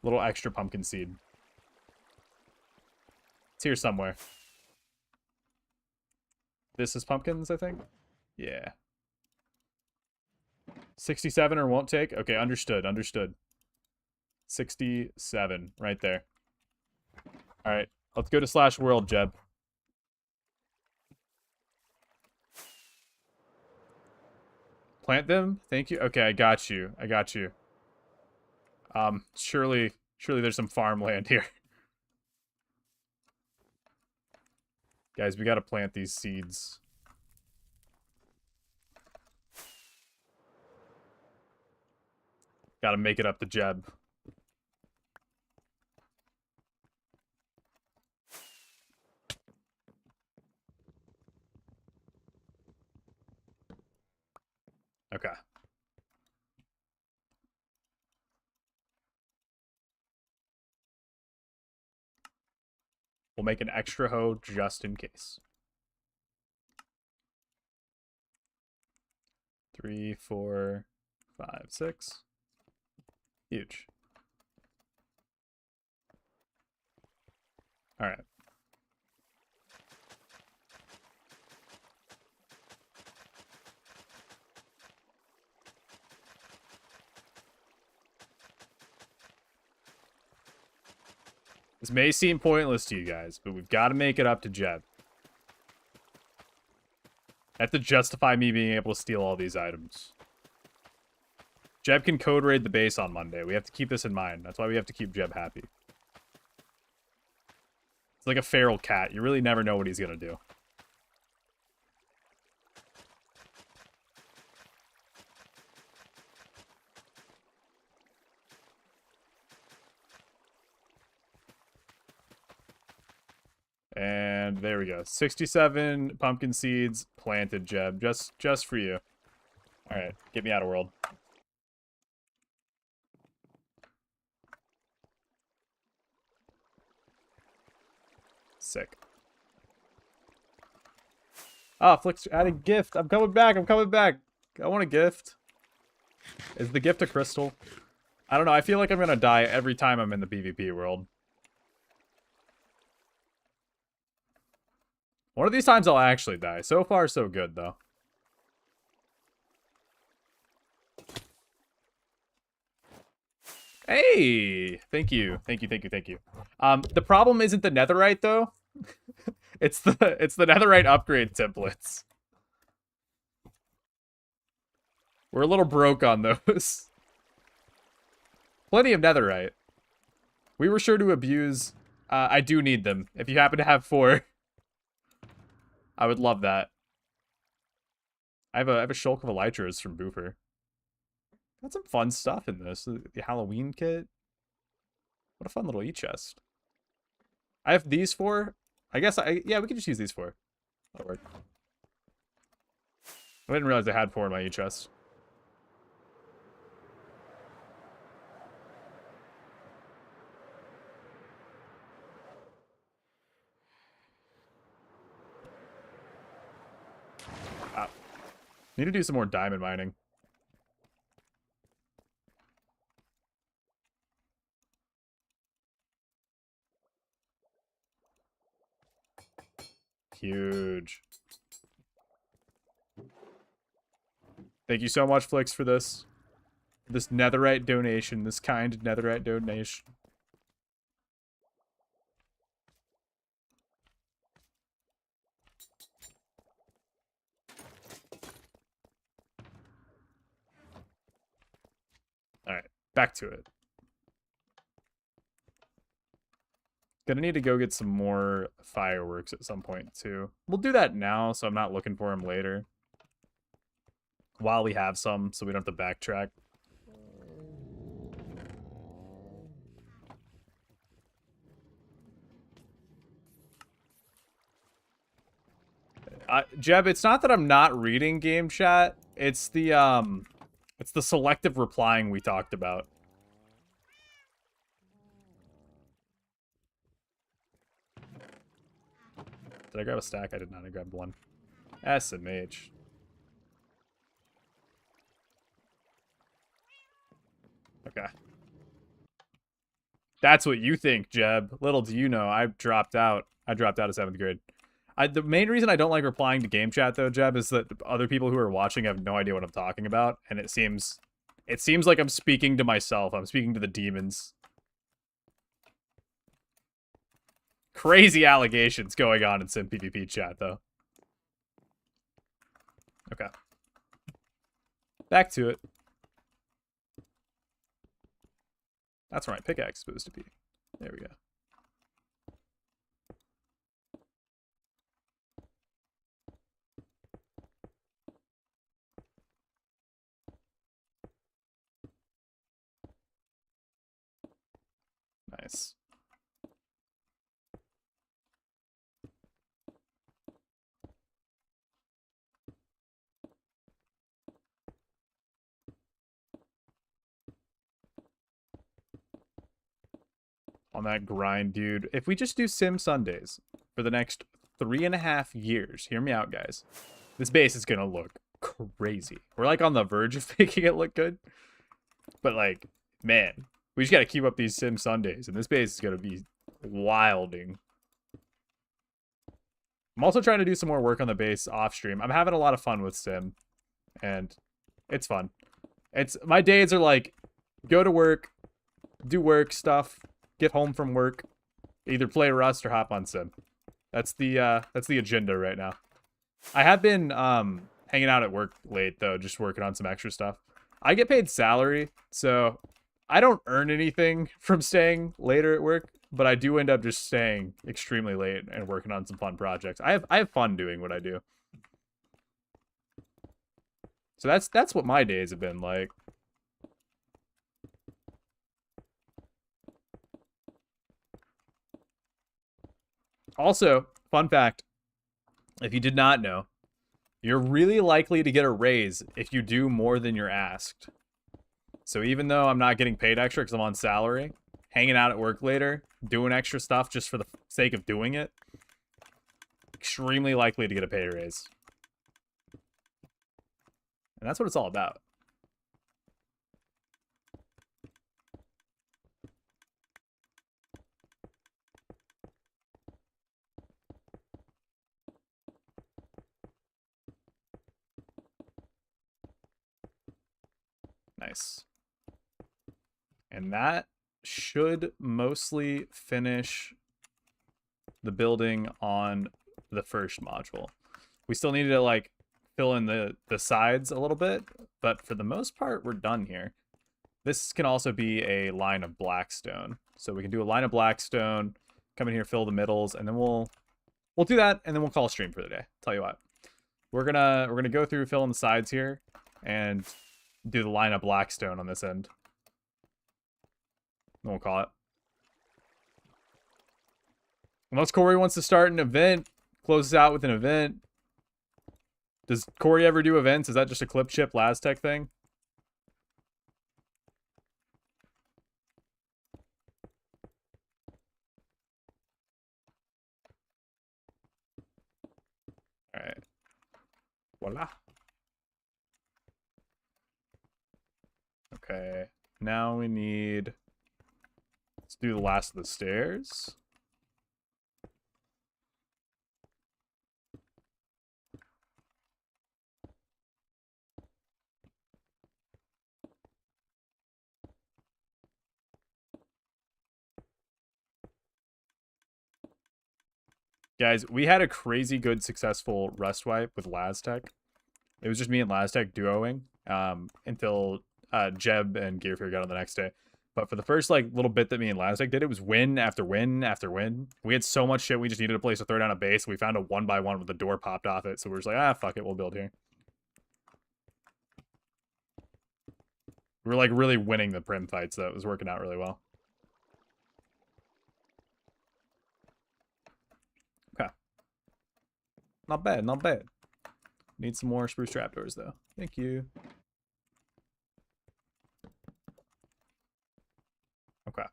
Little extra pumpkin seed. It's here somewhere. This is pumpkins, I think? Yeah. 67 or won't take? Okay, understood, understood. 67, right there. All right, let's go to /world, Jeb. Plant them? Thank you. Okay, I got you. I got you. Surely there's some farmland here. Guys, we gotta plant these seeds. Gotta make it up to Jeb. Okay. We'll make an extra hoe just in case. 3, 4, 5, 6. Huge. All right. This may seem pointless to you guys, but we've got to make it up to Jeb. I have to justify me being able to steal all these items. Jeb can code raid the base on Monday. We have to keep this in mind. That's why we have to keep Jeb happy. It's like a feral cat. You really never know what he's going to do. And there we go. 67 pumpkin seeds planted, Jeb. Just for you. Alright, get me out of world. Sick. Ah, Flick's adding gift. I'm coming back. I'm coming back. I want a gift. Is the gift a crystal? I don't know. I feel like I'm gonna die every time I'm in the PvP world. One of these times I'll actually die. So far, so good, though. Hey! Thank you. Thank you, thank you, thank you. The problem isn't the netherite, though. it's the netherite upgrade templates. We're a little broke on those. Plenty of netherite. We were sure to abuse... I do need them. If you happen to have 4... I would love that. I have a shulk of elytras from Boofer. Got some fun stuff in this. The Halloween kit. What a fun little e-chest. I have these 4. I guess yeah, we could just use these 4. That'll work. I didn't realize I had 4 in my e-chest. Need to do some more diamond mining. Huge. Thank you so much, Flix, for this. This netherite donation. This kind netherite donation. Alright, back to it. Gonna need to go get some more fireworks at some point, too. We'll do that now, so I'm not looking for them later. While we have some, so we don't have to backtrack. Jeb, it's not that I'm not reading game chat. It's the selective replying we talked about. Did I grab a stack? I did not. I grabbed 1. SMH. Okay. That's what you think, Jeb. Little do you know, I dropped out. I dropped out of 7th grade. The main reason I don't like replying to game chat, though, Jeb, is that other people who are watching have no idea what I'm talking about, and it seems like I'm speaking to myself. I'm speaking to the demons. Crazy allegations going on in SimPVP chat, though. Okay. Back to it. That's where my pickaxe is supposed to be. There we go. Nice. On that grind, dude. If we just do Sim Sundays for the next 3.5 years, hear me out, guys. This base is gonna look crazy. We're like on the verge of making it look good. But like, man, we just gotta keep up these Sim Sundays, and this base is gonna be wilding. I'm also trying to do some more work on the base off stream. I'm having a lot of fun with Sim, and it's fun. My days are like, go to work, do work stuff, get home from work, either play Rust or hop on Sim. That's the agenda right now. I have been hanging out at work late though, just working on some extra stuff. I get paid salary, so I don't earn anything from staying later at work, but I do end up just staying extremely late and working on some fun projects. I have fun doing what I do. So that's what my days have been like. Also, fun fact, if you did not know, you're really likely to get a raise if you do more than you're asked. So even though I'm not getting paid extra because I'm on salary, hanging out at work later, doing extra stuff just for the sake of doing it, extremely likely to get a pay raise. And that's what it's all about. Nice. And that should mostly finish the building on the first module. We still need to like fill in the sides a little bit, but for the most part, we're done here. This can also be a line of blackstone. So we can do a line of blackstone, come in here, fill the middles, and then we'll do that, and then we'll call a stream for the day. Tell you what. We're gonna go through filling the sides here and do the line of blackstone on this end. Then we'll call it. Unless Corey wants to start an event, close us out with an event. Does Corey ever do events? Is that just a clip chip Laztech thing? Alright. Voila. Okay. Now we need... Let's do the last of the stairs. Guys, we had a crazy good successful Rust wipe with Laztech. It was just me and Laztech duoing until Jeb and Gearfear got on the next day. But for the first like little bit that me and Laztech did, it was win after win after win. We had so much shit, we just needed a place to throw down a base. We found a 1x1 with the door popped off it. So we were just like, ah, fuck it, we'll build here. We were like really winning the prim fights, though. It was working out really well. Okay. Not bad, not bad. Need some more spruce trapdoors, though. Thank you. Okay.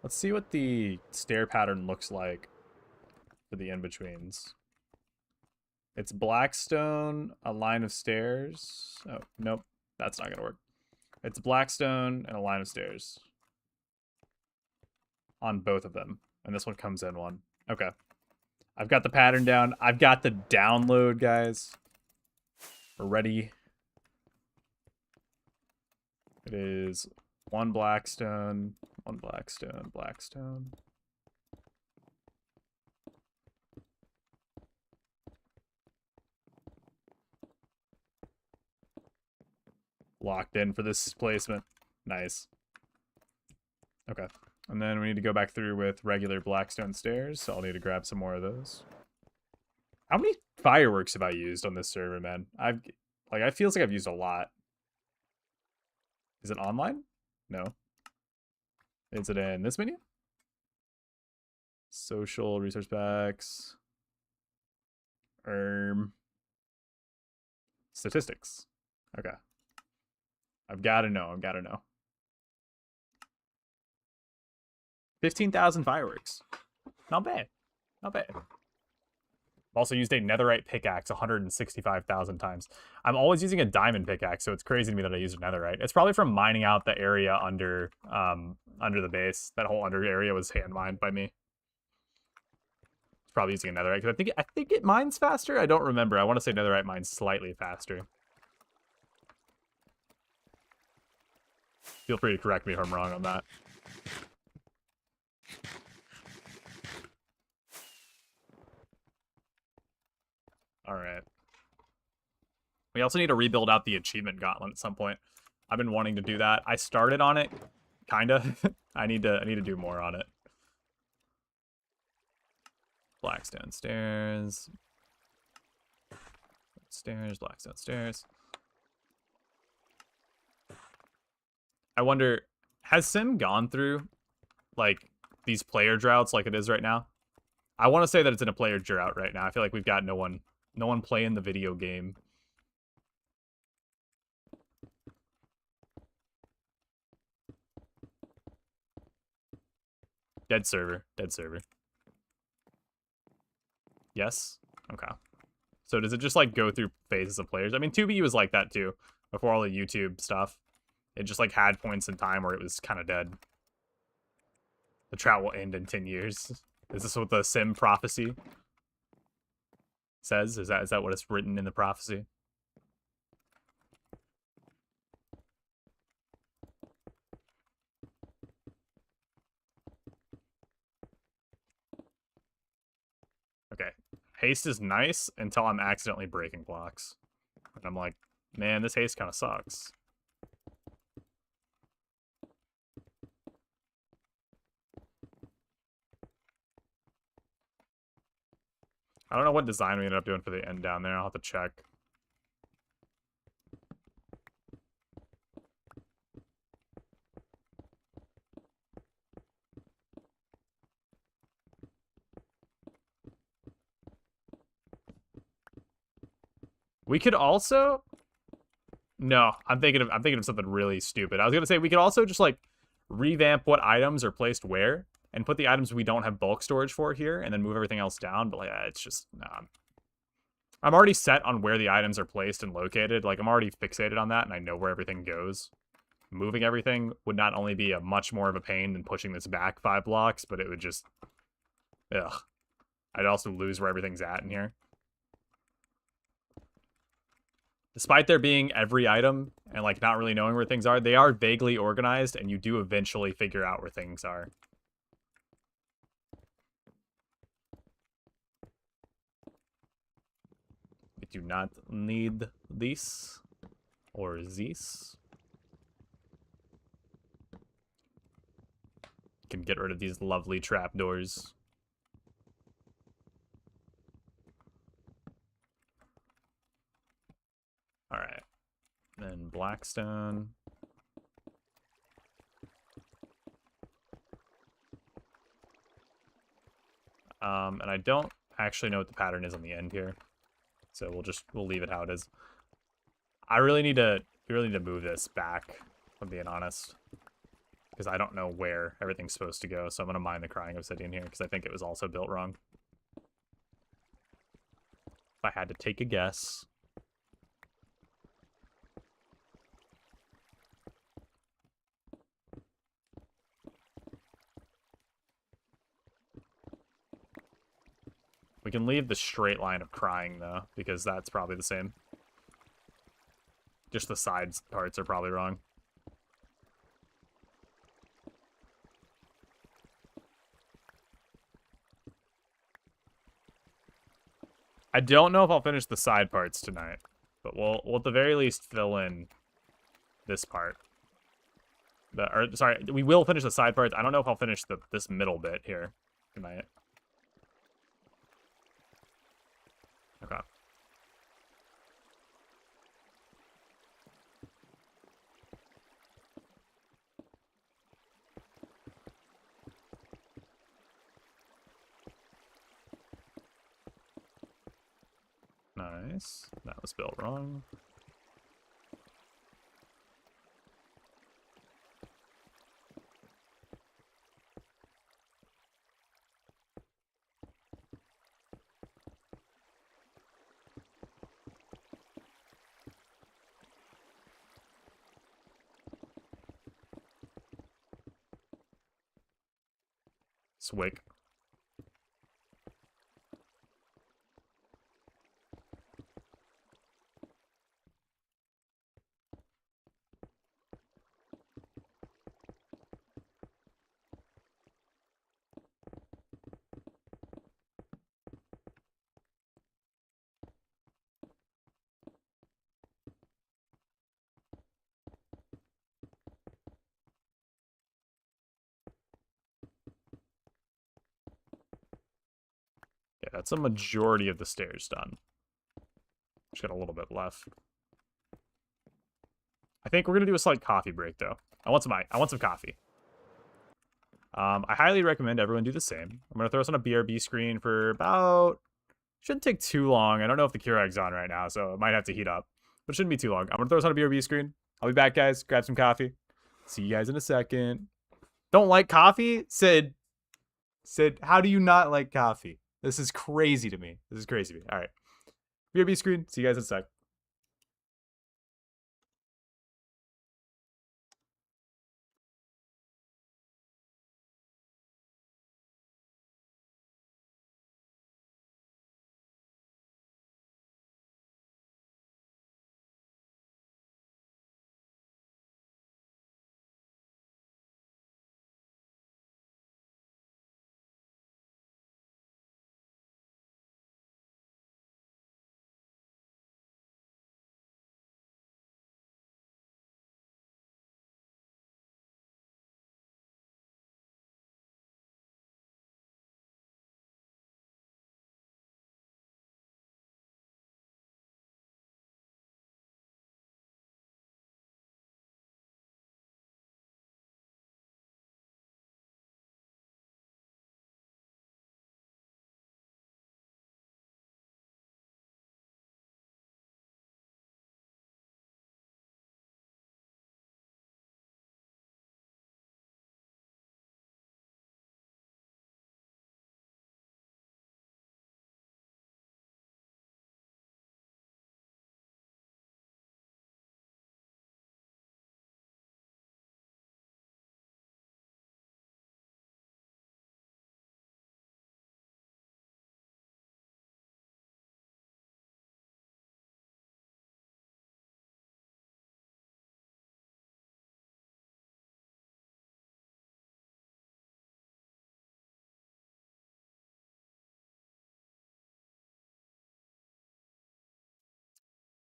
Let's see what the stair pattern looks like for the in-betweens. It's blackstone, a line of stairs. Oh, nope. That's not gonna work. It's blackstone and a line of stairs. On both of them. And this one comes in one. Okay. I've got the pattern down. I've got the download, guys. We're ready. It is one blackstone, One blackstone, blackstone. Locked in for this placement. Nice. Okay. And then we need to go back through with regular blackstone stairs, so I'll need to grab some more of those. How many fireworks have I used on this server, man? I feels like I've used a lot. Is it online? No. Is it in this menu? Social resource packs. Statistics. Okay. I've got to know. 15,000 fireworks. Not bad. Not bad. Also used a netherite pickaxe 165,000 times. I'm always using a diamond pickaxe, so it's crazy to me that I used a netherite. It's probably from mining out the area under the base. That whole under area was hand mined by me. It's probably using a netherite because I think it mines faster. I don't remember. I want to say netherite mines slightly faster. Feel free to correct me if I'm wrong on that. All right. We also need to rebuild out the achievement gauntlet at some point. I've been wanting to do that. I started on it, kinda. I need to do more on it. Blackstone stairs. Stairs, blackstone stairs. I wonder, has Sim gone through like these player droughts like it is right now? I want to say that it's in a player drought right now. I feel like we've got no one playing the video game. Dead server. Yes? Okay. So does it just like go through phases of players? I mean, 2B was like that too, before all the YouTube stuff. It just like had points in time where it was kind of dead. The drought will end in 10 years. Is this what the Sim prophecy says? Is that what it's written in the prophecy? Okay. Haste is nice until I'm accidentally breaking blocks. And I'm like, man, this haste kind of sucks. I don't know what design we ended up doing for the end down there. I'll have to check. We could also... No, I'm thinking of something really stupid. I was gonna say we could also just like revamp what items are placed where and put the items we don't have bulk storage for here and then move everything else down. But like, it's just nah. I'm already set on where the items are placed and located. Like I'm already fixated on that and I know where everything goes. Moving everything would not only be a much more of a pain than pushing this back 5 blocks, but it would just, ugh. I'd also lose where everything's at in here. Despite there being every item and like not really knowing where things are, they are vaguely organized and you do eventually figure out where things are. We do not need this or this. Can get rid of these lovely trapdoors. Alright. Then Blackstone. And I don't actually know what the pattern is on the end here. So we'll leave it how it is. We really need to move this back, if I'm being honest. Because I don't know where everything's supposed to go, so I'm gonna mine the crying obsidian here, because I think it was also built wrong. If I had to take a guess. We can leave the straight line of crying, though, because that's probably the same. Just the sides parts are probably wrong. I don't know if I'll finish the side parts tonight, but we'll at the very least fill in this part. Sorry, we will finish the side parts. I don't know if I'll finish this middle bit here tonight. Okay. Nice. That was built wrong. Swick. Yeah, that's a majority of the stairs done. Just got a little bit left. I think we're gonna do a slight coffee break though. I want some coffee. I highly recommend everyone do the same. I'm gonna throw us on a BRB screen for about, shouldn't take too long. I don't know if the Keurig's on right now, so it might have to heat up. But it shouldn't be too long. I'm gonna throw us on a BRB screen. I'll be back, guys. Grab some coffee. See you guys in a second. Don't like coffee? Sid, how do you not like coffee? This is crazy to me. This is crazy to me. All right. BRB screen. See you guys in a sec.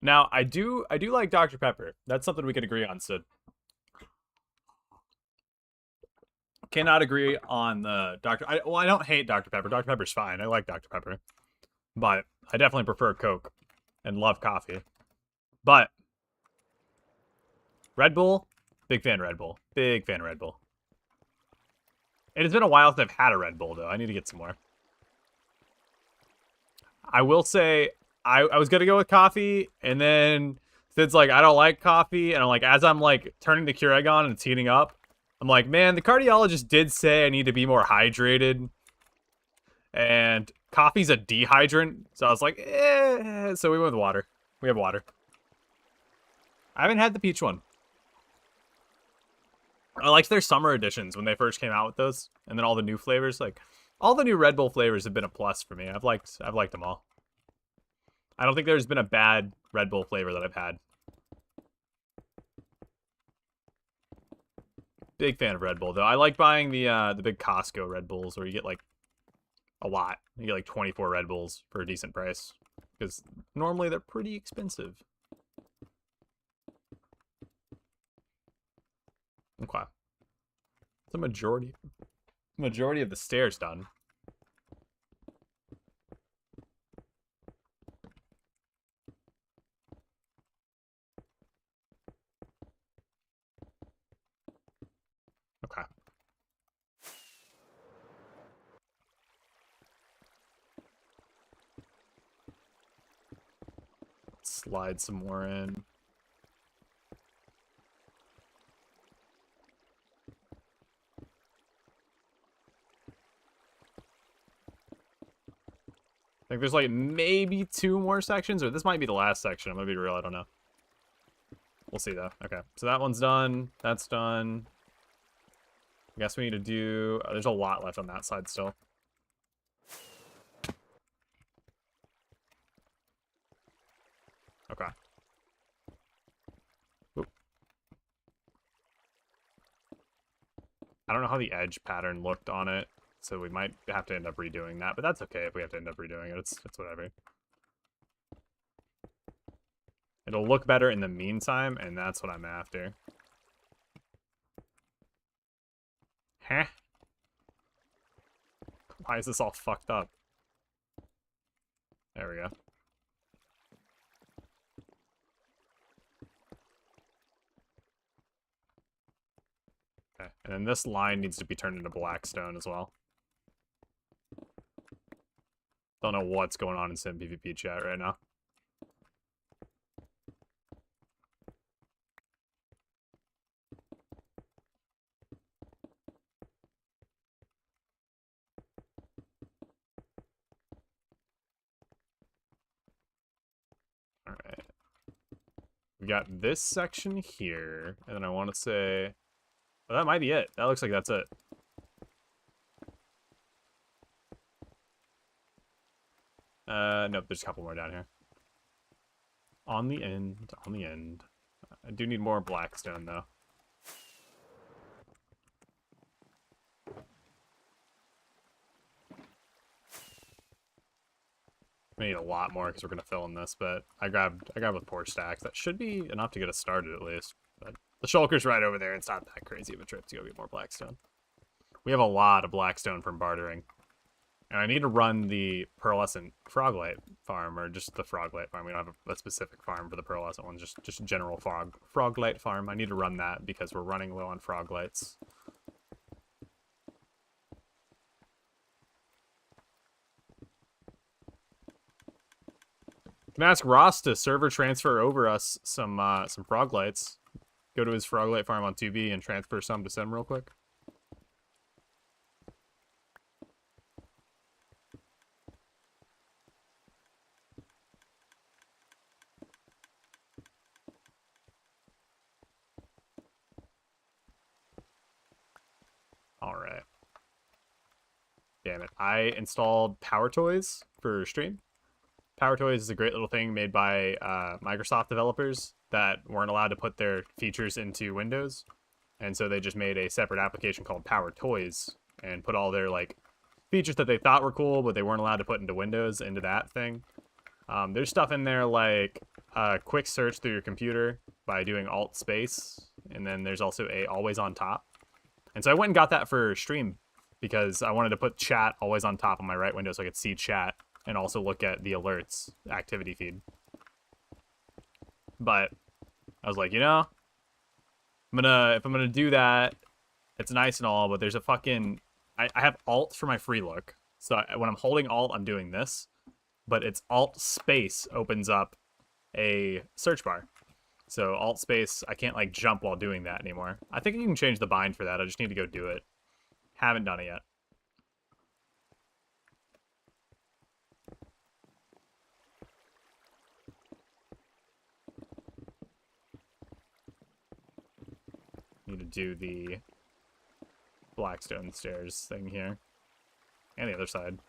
Now, I do like Dr. Pepper. That's something we can agree on, Sid. Cannot agree on the Dr. Well, I don't hate Dr. Pepper. Dr. Pepper's fine. I like Dr. Pepper. But I definitely prefer Coke and love coffee. But Red Bull, big fan of Red Bull. Big fan of Red Bull. It has been a while since I've had a Red Bull, though. I need to get some more. I will say, I was going to go with coffee, and then Sid's like, I don't like coffee. And I'm like, as I'm like turning the Keurig on and it's heating up, I'm like, man, the cardiologist did say I need to be more hydrated. And coffee's a dehydrant. So I was like, eh. So we went with water. We have water. I haven't had the peach one. I liked their summer editions when they first came out with those. And then all the new flavors. Like, all the new Red Bull flavors have been a plus for me. I've liked them all. I don't think there's been a bad Red Bull flavor that I've had. Big fan of Red Bull, though. I like buying the big Costco Red Bulls where you get, like, a lot. You get, like, 24 Red Bulls for a decent price. because normally they're pretty expensive. Okay. The majority of the stairs done. Okay. Slide some more in. I think there's like maybe 2 more sections, or this might be the last section. I'm gonna be real, I don't know. We'll see though. Okay, so that one's done. That's done. I guess we need to do... there's a lot left on that side still. Okay. Oop. I don't know how the edge pattern looked on it, so we might have to end up redoing that, but that's okay if we have to end up redoing it. It's whatever. It'll look better in the meantime, and that's what I'm after. Huh? Why is this all fucked up? There we go. Okay, and then this line needs to be turned into black stone as well. Don't know what's going on in SimPVP chat right now. Alright. We got this section here, and then I want to say... well, that might be it. That looks like that's it. Nope, there's a couple more down here. On the end, on the end. I do need more blackstone, though. We need a lot more because we're gonna fill in this, but I grabbed with 4 stacks. That should be enough to get us started at least. But the shulker's right over there. It's not that crazy of a trip to go get more blackstone. We have a lot of blackstone from bartering. And I need to run the pearlescent froglight farm, or just the froglight farm. We don't have a specific farm for the pearlescent one, just a general froglight farm. I need to run that because we're running low on froglights. Can ask Ross to server transfer over us some froglights. Go to his froglight farm on 2B and transfer some to Sim real quick. Alright. Damn it. I installed Power Toys for stream. Power Toys is a great little thing made by Microsoft developers that weren't allowed to put their features into Windows. And so they just made a separate application called Power Toys and put all their like features that they thought were cool, but they weren't allowed to put into Windows into that thing. There's stuff in there like quick search through your computer by doing Alt Space. And then there's also a always on top. And so I went and got that for stream because I wanted to put chat always on top of my right window so I could see chat and also look at the alerts activity feed. But I was like, you know, if I'm gonna do that, it's nice and all, but there's a fucking I have Alt for my free look. So when I'm holding Alt, I'm doing this, but it's Alt space opens up a search bar. So Alt space, I can't like jump while doing that anymore. I think you can change the bind for that. I just need to go do it. Haven't done it yet. Need to do the Blackstone stairs thing here. And the other side.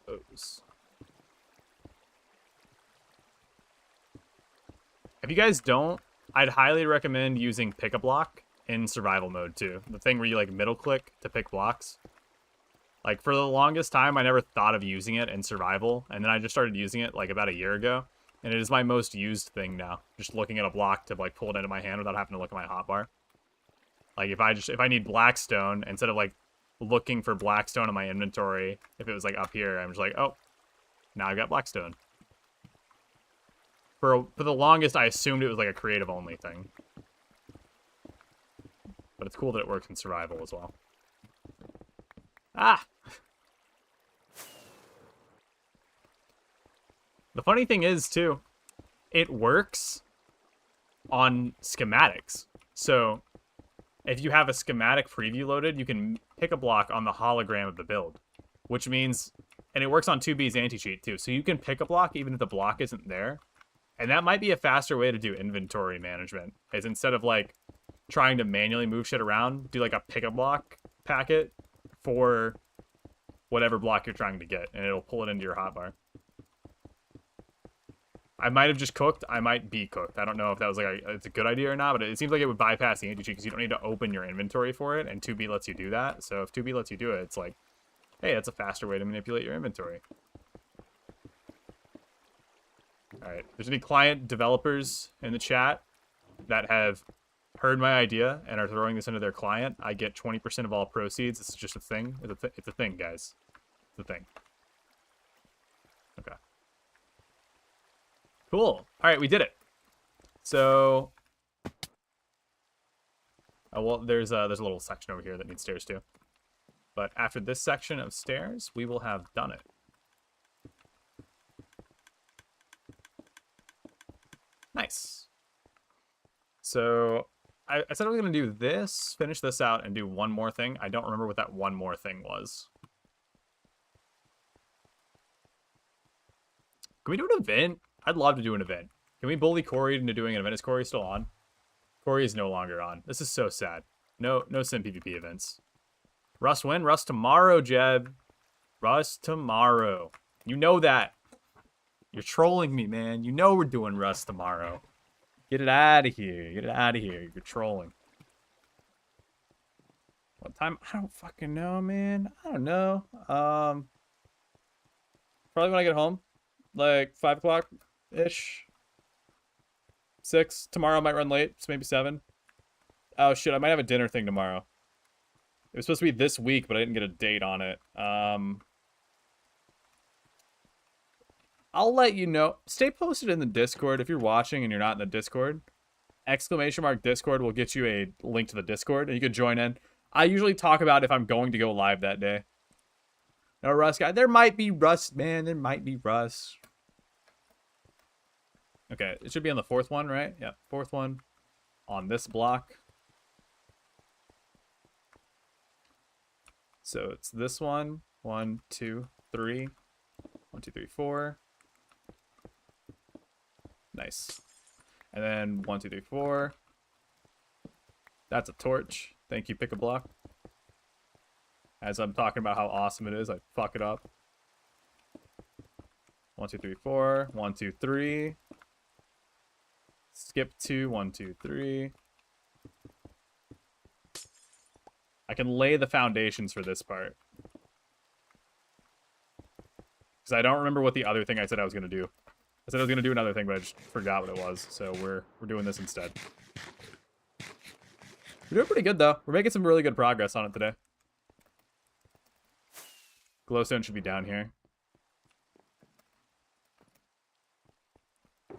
Those. If you guys don't, I'd highly recommend using Pick-a-Block in survival mode too. The thing where you like middle click to pick blocks. Like for the longest time, I never thought of using it in survival, and then I just started using it like about a year ago, and it is my most used thing now. Just looking at a block to like pull it into my hand without having to look at my hotbar. Like if I need blackstone, instead of like looking for blackstone in my inventory, if it was like up here, I'm just like, oh, now I've got blackstone. For the longest, I assumed it was like a creative only thing. But it's cool that it works in survival as well. Ah! The funny thing is, too, it works on schematics. So, if you have a schematic preview loaded, you can pick a block on the hologram of the build. Which means, and it works on 2B's anti-cheat, too. So you can pick a block even if the block isn't there. And that might be a faster way to do inventory management. Is instead of, like, trying to manually move shit around, do, like, a pick a block packet for whatever block you're trying to get, and it'll pull it into your hotbar. I might have just cooked. I might be cooked. I don't know if that was like it's a good idea or not, but it seems like it would bypass the anti-cheat because you don't need to open your inventory for it, and 2B lets you do that. So if 2B lets you do it, it's like, hey, that's a faster way to manipulate your inventory. All right. If there's any client developers in the chat that have heard my idea and are throwing this into their client, I get 20% of all proceeds. It's just a thing. It's a thing, guys. It's a thing. Okay. Cool. All right, we did it. So, well, there's a little section over here that needs stairs too. But after this section of stairs, we will have done it. Nice. So, I said I was going to do this, finish this out, and do one more thing. I don't remember what that one more thing was. Can we do an event? I'd love to do an event. Can we bully Corey into doing an event? Is Corey still on? Corey is no longer on. This is so sad. No SimPVP events. Rust when? Rust tomorrow, Jeb. Rust tomorrow. You know that. You're trolling me, man. You know we're doing Rust tomorrow. Get it out of here. Get it out of here. You're trolling. What time? I don't fucking know, man. I don't know. Probably when I get home. Like 5 o'clock-ish. 6. Tomorrow might run late. So maybe 7. Oh, shit. I might have a dinner thing tomorrow. It was supposed to be this week, but I didn't get a date on it. I'll let you know. Stay posted in the Discord if you're watching and you're not in the Discord. !Discord will get you a link to the Discord, and you can join in. I usually talk about if I'm going to go live that day. No Rust guy. There might be Rust, man. There might be Rust. Okay, it should be on the 4th one, right? Yeah, 4th one on this block. So it's this one. 1, 2, 3. 1, 2, 3, 4. Nice. And then 1, 2, 3, 4. That's a torch. Thank you, pick a block. As I'm talking about how awesome it is, I fuck it up. 1, 2, 3, 4. 1, 2, 3. Skip 2. 1, 2, 3. I can lay the foundations for this part. Because I don't remember what the other thing I said I was going to do. I said I was going to do another thing, but I just forgot what it was. So we're doing this instead. We're doing pretty good, though. We're making some really good progress on it today. Glowstone should be down here.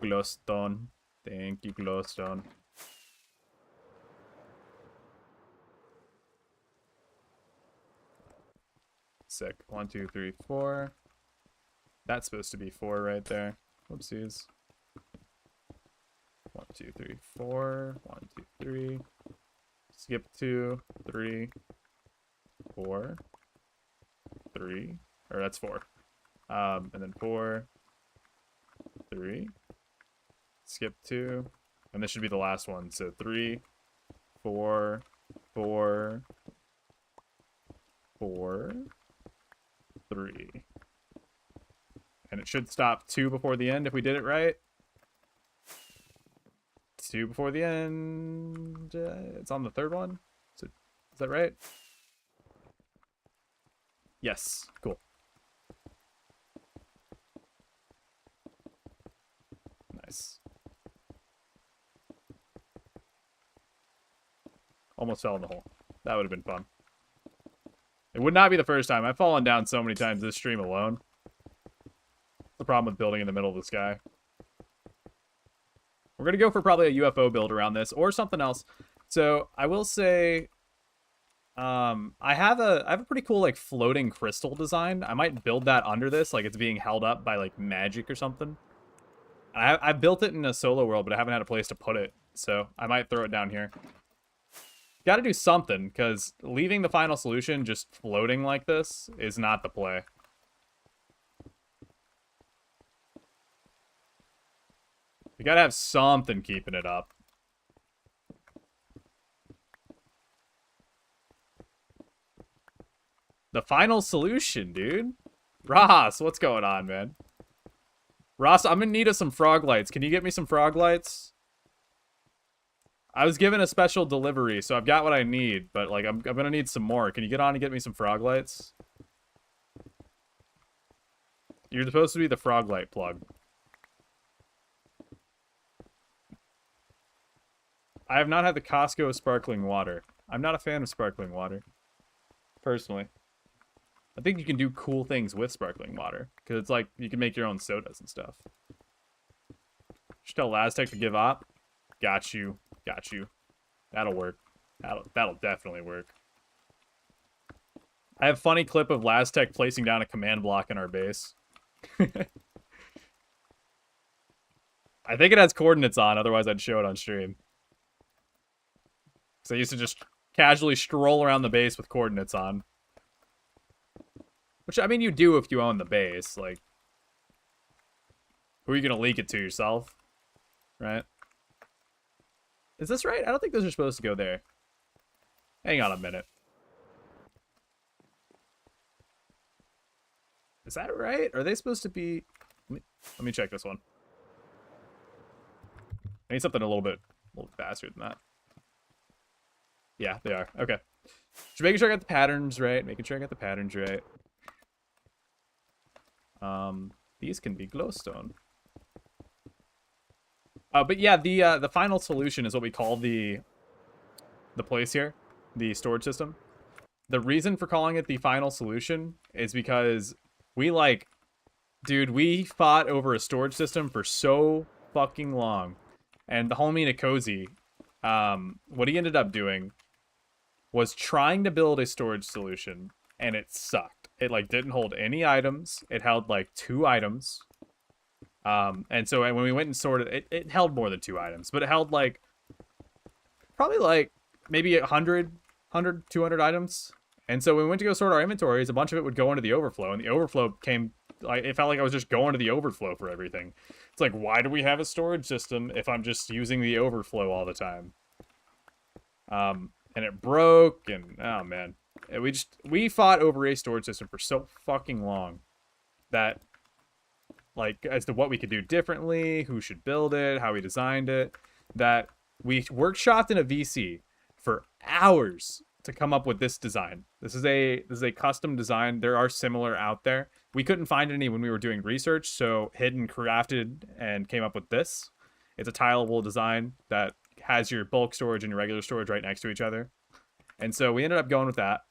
Glowstone. Thank you, Glowstone. Sick. 1, 2, 3, 4. That's supposed to be 4 right there. Whoopsies. 1, 2, 3, 4. 1, 2, 3. Skip 2, 3, 4. 3. Or that's 4. And then 4. 3. Skip 2. And this should be the last one. So 3, 4, 4, 4, 3. And it should stop 2 before the end if we did it right. 2 before the end. It's on the 3rd one. Is that right? Yes. Cool. Nice. Almost fell in the hole. That would have been fun. It would not be the first time. I've fallen down so many times this stream alone. The problem with building in the middle of the sky. We're going to go for probably a UFO build around this or something else. So I will say I have a pretty cool like floating crystal design. I might build that under this, like it's being held up by like magic or something. I built it in a solo world, but I haven't had a place to put it. So I might throw it down here. Got to do something, because leaving the final solution just floating like this is not the play. You got to have something keeping it up. The final solution, dude. Ross, what's going on, man? Ross, I'm in need of some frog lights. Can you get me some frog lights? I was given a special delivery, so I've got what I need, but like I'm gonna need some more. Can you get on and get me some frog lights? You're supposed to be the frog light plug. I have not had the Costco sparkling water. I'm not a fan of sparkling water, personally. I think you can do cool things with sparkling water, because it's like you can make your own sodas and stuff. Just tell Laztec to give up. Got you. Got you. That'll work. That'll definitely work. I have a funny clip of Laztec placing down a command block in our base. I think it has coordinates on, otherwise I'd show it on stream. So I used to just casually stroll around the base with coordinates on. Which, I mean, you do if you own the base. Like, who are you going to leak it to, yourself? Right? Is this right? I don't think those are supposed to go there. Hang on a minute. Is that right? Are they supposed to be... Let me check this one. I need something a little bit faster than that. Yeah, they are. Okay. Just making sure I got the patterns right. Making sure I got the patterns right. These can be glowstone. But yeah, the final solution is what we call the place here, the storage system. The reason for calling it the final solution is because we we fought over a storage system for so fucking long, and the homie Nikosi, what he ended up doing was trying to build a storage solution, and it sucked. It like didn't hold any items. It held like 2 items. And so when we went and sorted, it held more than 2 items, but it held like, probably like maybe 100, 200 items. And so when we went to go sort our inventories, a bunch of it would go into the overflow, and the overflow came, like, it felt like I was just going to the overflow for everything. It's like, why do we have a storage system if I'm just using the overflow all the time? And it broke, and oh man, we fought over a storage system for so fucking long that, like, as to what we could do differently, who should build it, how we designed it, that we workshopped in a VC for hours to come up with this design. This is a custom design. There are similar out there. We couldn't find any when we were doing research, so Hidden crafted and came up with this. It's a tileable design that has your bulk storage and your regular storage right next to each other. And so we ended up going with that.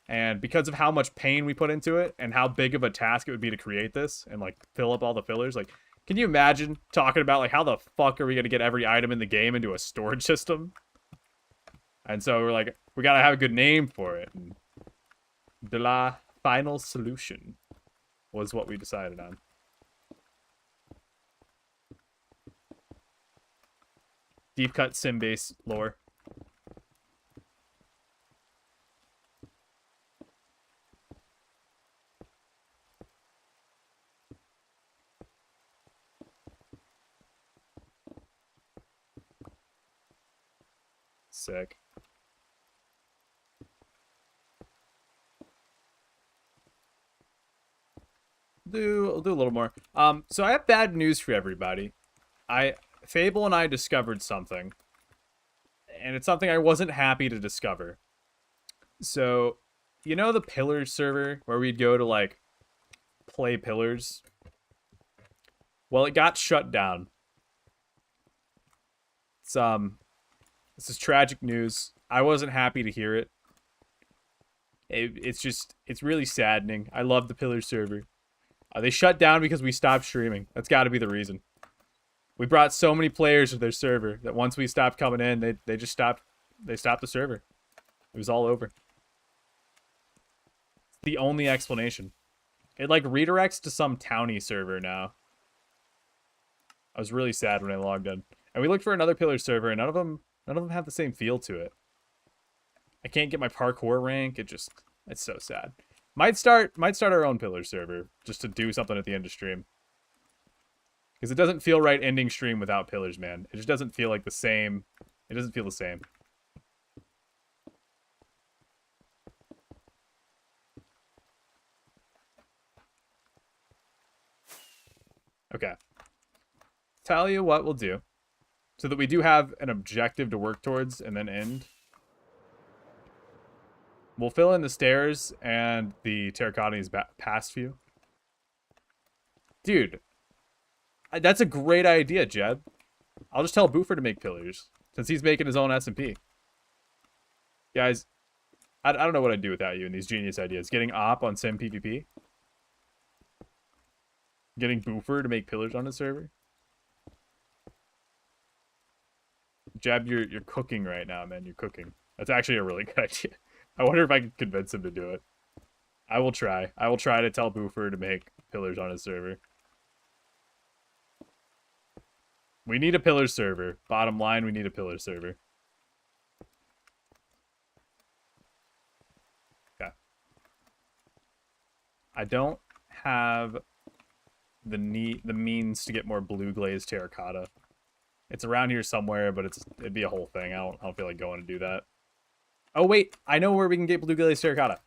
And because of how much pain we put into it and how big of a task it would be to create this and like fill up all the fillers, like, can you imagine talking about like how the fuck are we going to get every item in the game into a storage system? And so we're like, we got to have a good name for it. And the final solution was what we decided on. Deep cut sim base lore. Sick. I'll do a little more. So I have bad news for everybody. Fable and I discovered something. And it's something I wasn't happy to discover. So, you know the Pillars server where we'd go to, like, play Pillars? Well, it got shut down. This is tragic news. I wasn't happy to hear it. It's really saddening. I love the Pillars server. They shut down because we stopped streaming. That's got to be the reason. We brought so many players to their server that once we stopped coming in, they just stopped. They stopped the server. It was all over. It's the only explanation. It like redirects to some townie server now. I was really sad when I logged in, and we looked for another Pillars server, and none of them have the same feel to it. I can't get my parkour rank. It's so sad. Might start our own Pillars server just to do something at the end of stream. Because it doesn't feel right ending stream without Pillars, man. It just doesn't feel like the same. It doesn't feel the same. Okay. Tell you what we'll do. So that we do have an objective to work towards and then end. We'll fill in the stairs and the terracotani's past view. Dude. That's a great idea, Jeb. I'll just tell Boofer to make Pillars, since he's making his own SMP. Guys, I don't know what I'd do without you in these genius ideas. Getting op on SimPVP. Getting Boofer to make Pillars on his server. Jeb, you're cooking right now, man. You're cooking. That's actually a really good idea. I wonder if I can convince him to do it. I will try. I will try to tell Boofer to make Pillars on his server. We need a Pillars server. Bottom line, we need a Pillars server. Okay. I don't have the means to get more blue glazed terracotta. It's around here somewhere, but it'd be a whole thing. I don't feel like going to do that. Oh wait, I know where we can get blue glazed terracotta.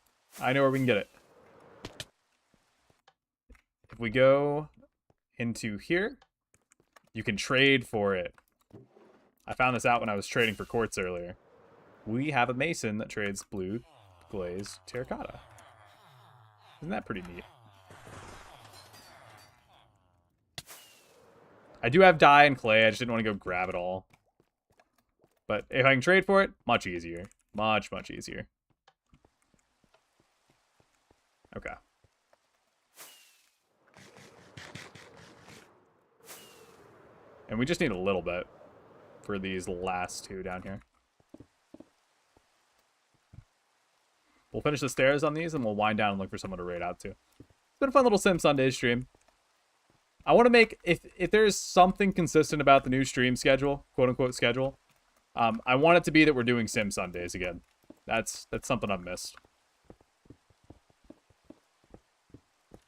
I know where we can get it. If we go into here, you can trade for it. I found this out when I was trading for quartz earlier. We have a mason that trades blue glazed terracotta. Isn't that pretty neat? I do have dye and clay. I just didn't want to go grab it all. But if I can trade for it, much easier. Much, much easier. Okay. And we just need a little bit for these last two down here. We'll finish the stairs on these and we'll wind down and look for someone to raid out to. It's been a fun little Sim Sunday stream. I want to make, if there's something consistent about the new stream schedule, quote-unquote schedule, I want it to be that we're doing Sim Sundays again. That's something I've missed.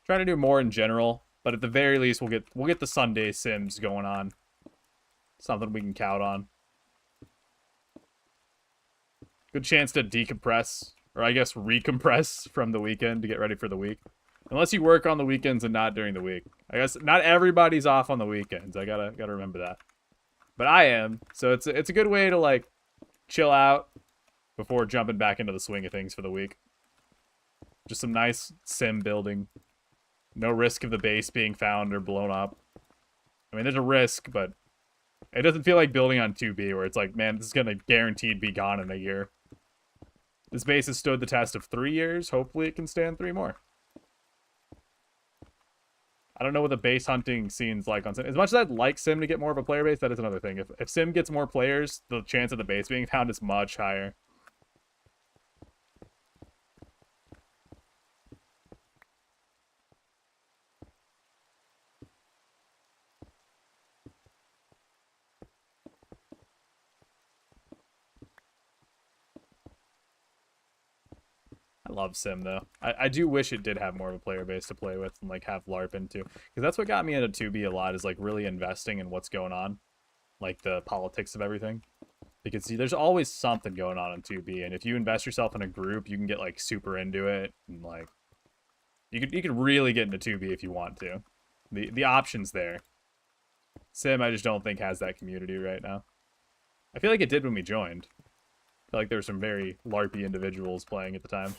Trying to do more in general, but at the very least, we'll get the Sunday Sims going on. Something we can count on. Good chance to decompress, or I guess recompress from the weekend to get ready for the week. Unless you work on the weekends and not during the week. I guess not everybody's off on the weekends. I gotta remember that. But I am, so it's a good way to like chill out before jumping back into the swing of things for the week. Just some nice sim building. No risk of the base being found or blown up. I mean, there's a risk, but it doesn't feel like building on 2B where it's like, man, this is gonna guaranteed be gone in a year. This base has stood the test of 3 years. Hopefully it can stand 3 more. I don't know what the base hunting scene's like on Sim. As much as I'd like Sim to get more of a player base, that is another thing. If Sim gets more players, the chance of the base being found is much higher. I love Sim, though. I do wish it did have more of a player base to play with and, like, have LARP into. Because that's what got me into 2B a lot, is, like, really investing in what's going on. Like, the politics of everything. Because, see, there's always something going on in 2B, and if you invest yourself in a group, you can get, like, super into it, and, like... You could really get into 2B if you want to. The option's there. Sim, I just don't think has that community right now. I feel like it did when we joined. I feel like there were some very LARPy individuals playing at the time.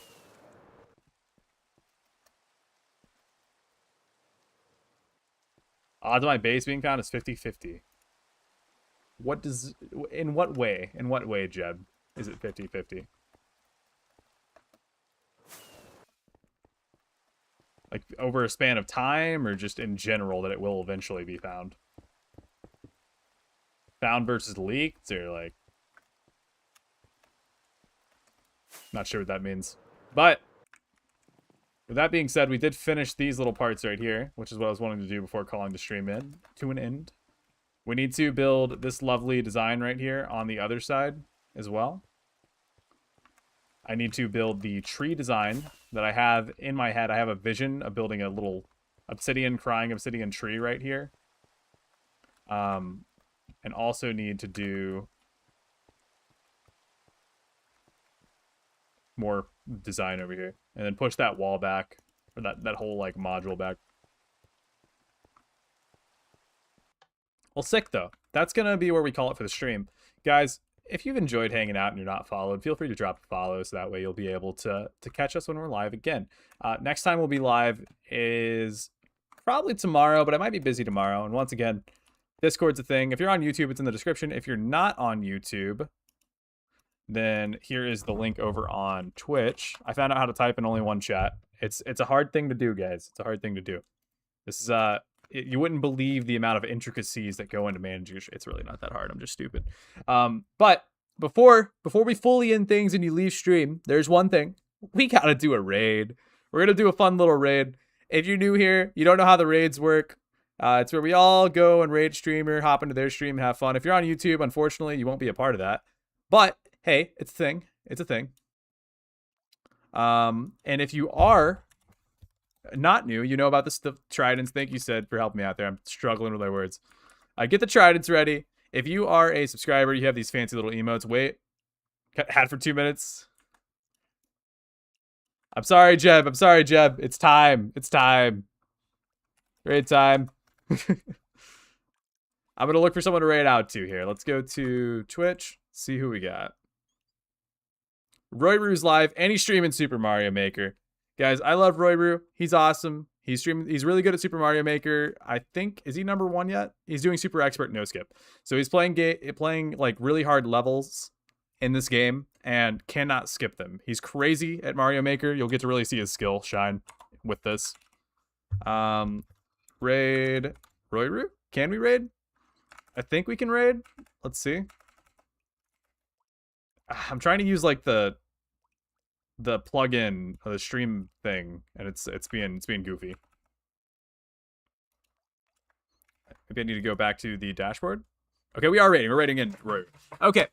Odds of my base being found is 50-50. What does... In what way? In what way, Jeb, is it 50-50? Like, over a span of time, or just in general that it will eventually be found? Found versus leaked, or like... Not sure what that means. But, with that being said, we did finish these little parts right here, which is what I was wanting to do before calling the stream in to an end. We need to build this lovely design right here on the other side as well. I need to build the tree design that I have in my head. I have a vision of building a little crying obsidian tree right here. And also need to do more design over here. And then push that wall back, or that whole, like, module back. Well, sick, though. That's going to be where we call it for the stream. Guys, if you've enjoyed hanging out and you're not followed, feel free to drop a follow so that way you'll be able to catch us when we're live again. Next time we'll be live is probably tomorrow, but I might be busy tomorrow. And once again, Discord's a thing. If you're on YouTube, it's in the description. If you're not on YouTube, then here is the link over on Twitch. I found out how to type in only one chat. It's a hard thing to do, guys. It's a hard thing to do. This is you wouldn't believe the amount of intricacies that go into managing your... It's really not that hard. I'm just stupid. But before we fully end things and you leave stream, there's one thing. We gotta do a raid. We're gonna do a fun little raid. If you're new here, you don't know how the raids work. It's where we all go and raid streamer, hop into their stream, and have fun. If you're on YouTube, unfortunately, you won't be a part of that. But hey, it's a thing. It's a thing. And if you are not new, you know about the tridents. Thank you, Sid, for helping me out there. I'm struggling with my words. Get the tridents ready. If you are a subscriber, you have these fancy little emotes. Wait. Had for 2 minutes. I'm sorry, Jeb. I'm sorry, Jeb. It's time. It's time. Raid time. I'm going to look for someone to raid out to here. Let's go to Twitch. See who we got. Royru's live, and he's streaming Super Mario Maker. Guys, I love Royru. He's awesome. He's streaming. He's really good at Super Mario Maker. I think, is he #1 yet? He's doing Super Expert No Skip. So he's playing like really hard levels in this game and cannot skip them. He's crazy at Mario Maker. You'll get to really see his skill shine with this. Raid Royru? Can we raid? I think we can raid. Let's see. I'm trying to use like the plugin, the stream thing, and it's being goofy. Maybe I need to go back to the dashboard. Okay, we are raiding. We're raiding in Royru. Okay,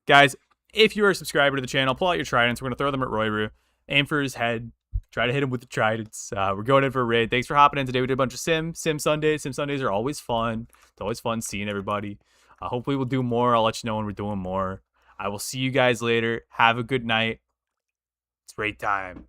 guys, if you're a subscriber to the channel, pull out your tridents. We're gonna throw them at Royru. Aim for his head. Try to hit him with the tridents. We're going in for a raid. Thanks for hopping in today. We did a bunch of Sim Sundays. Sim Sundays are always fun. It's always fun seeing everybody. Hopefully we'll do more. I'll let you know when we're doing more. I will see you guys later. Have a good night. It's raid time.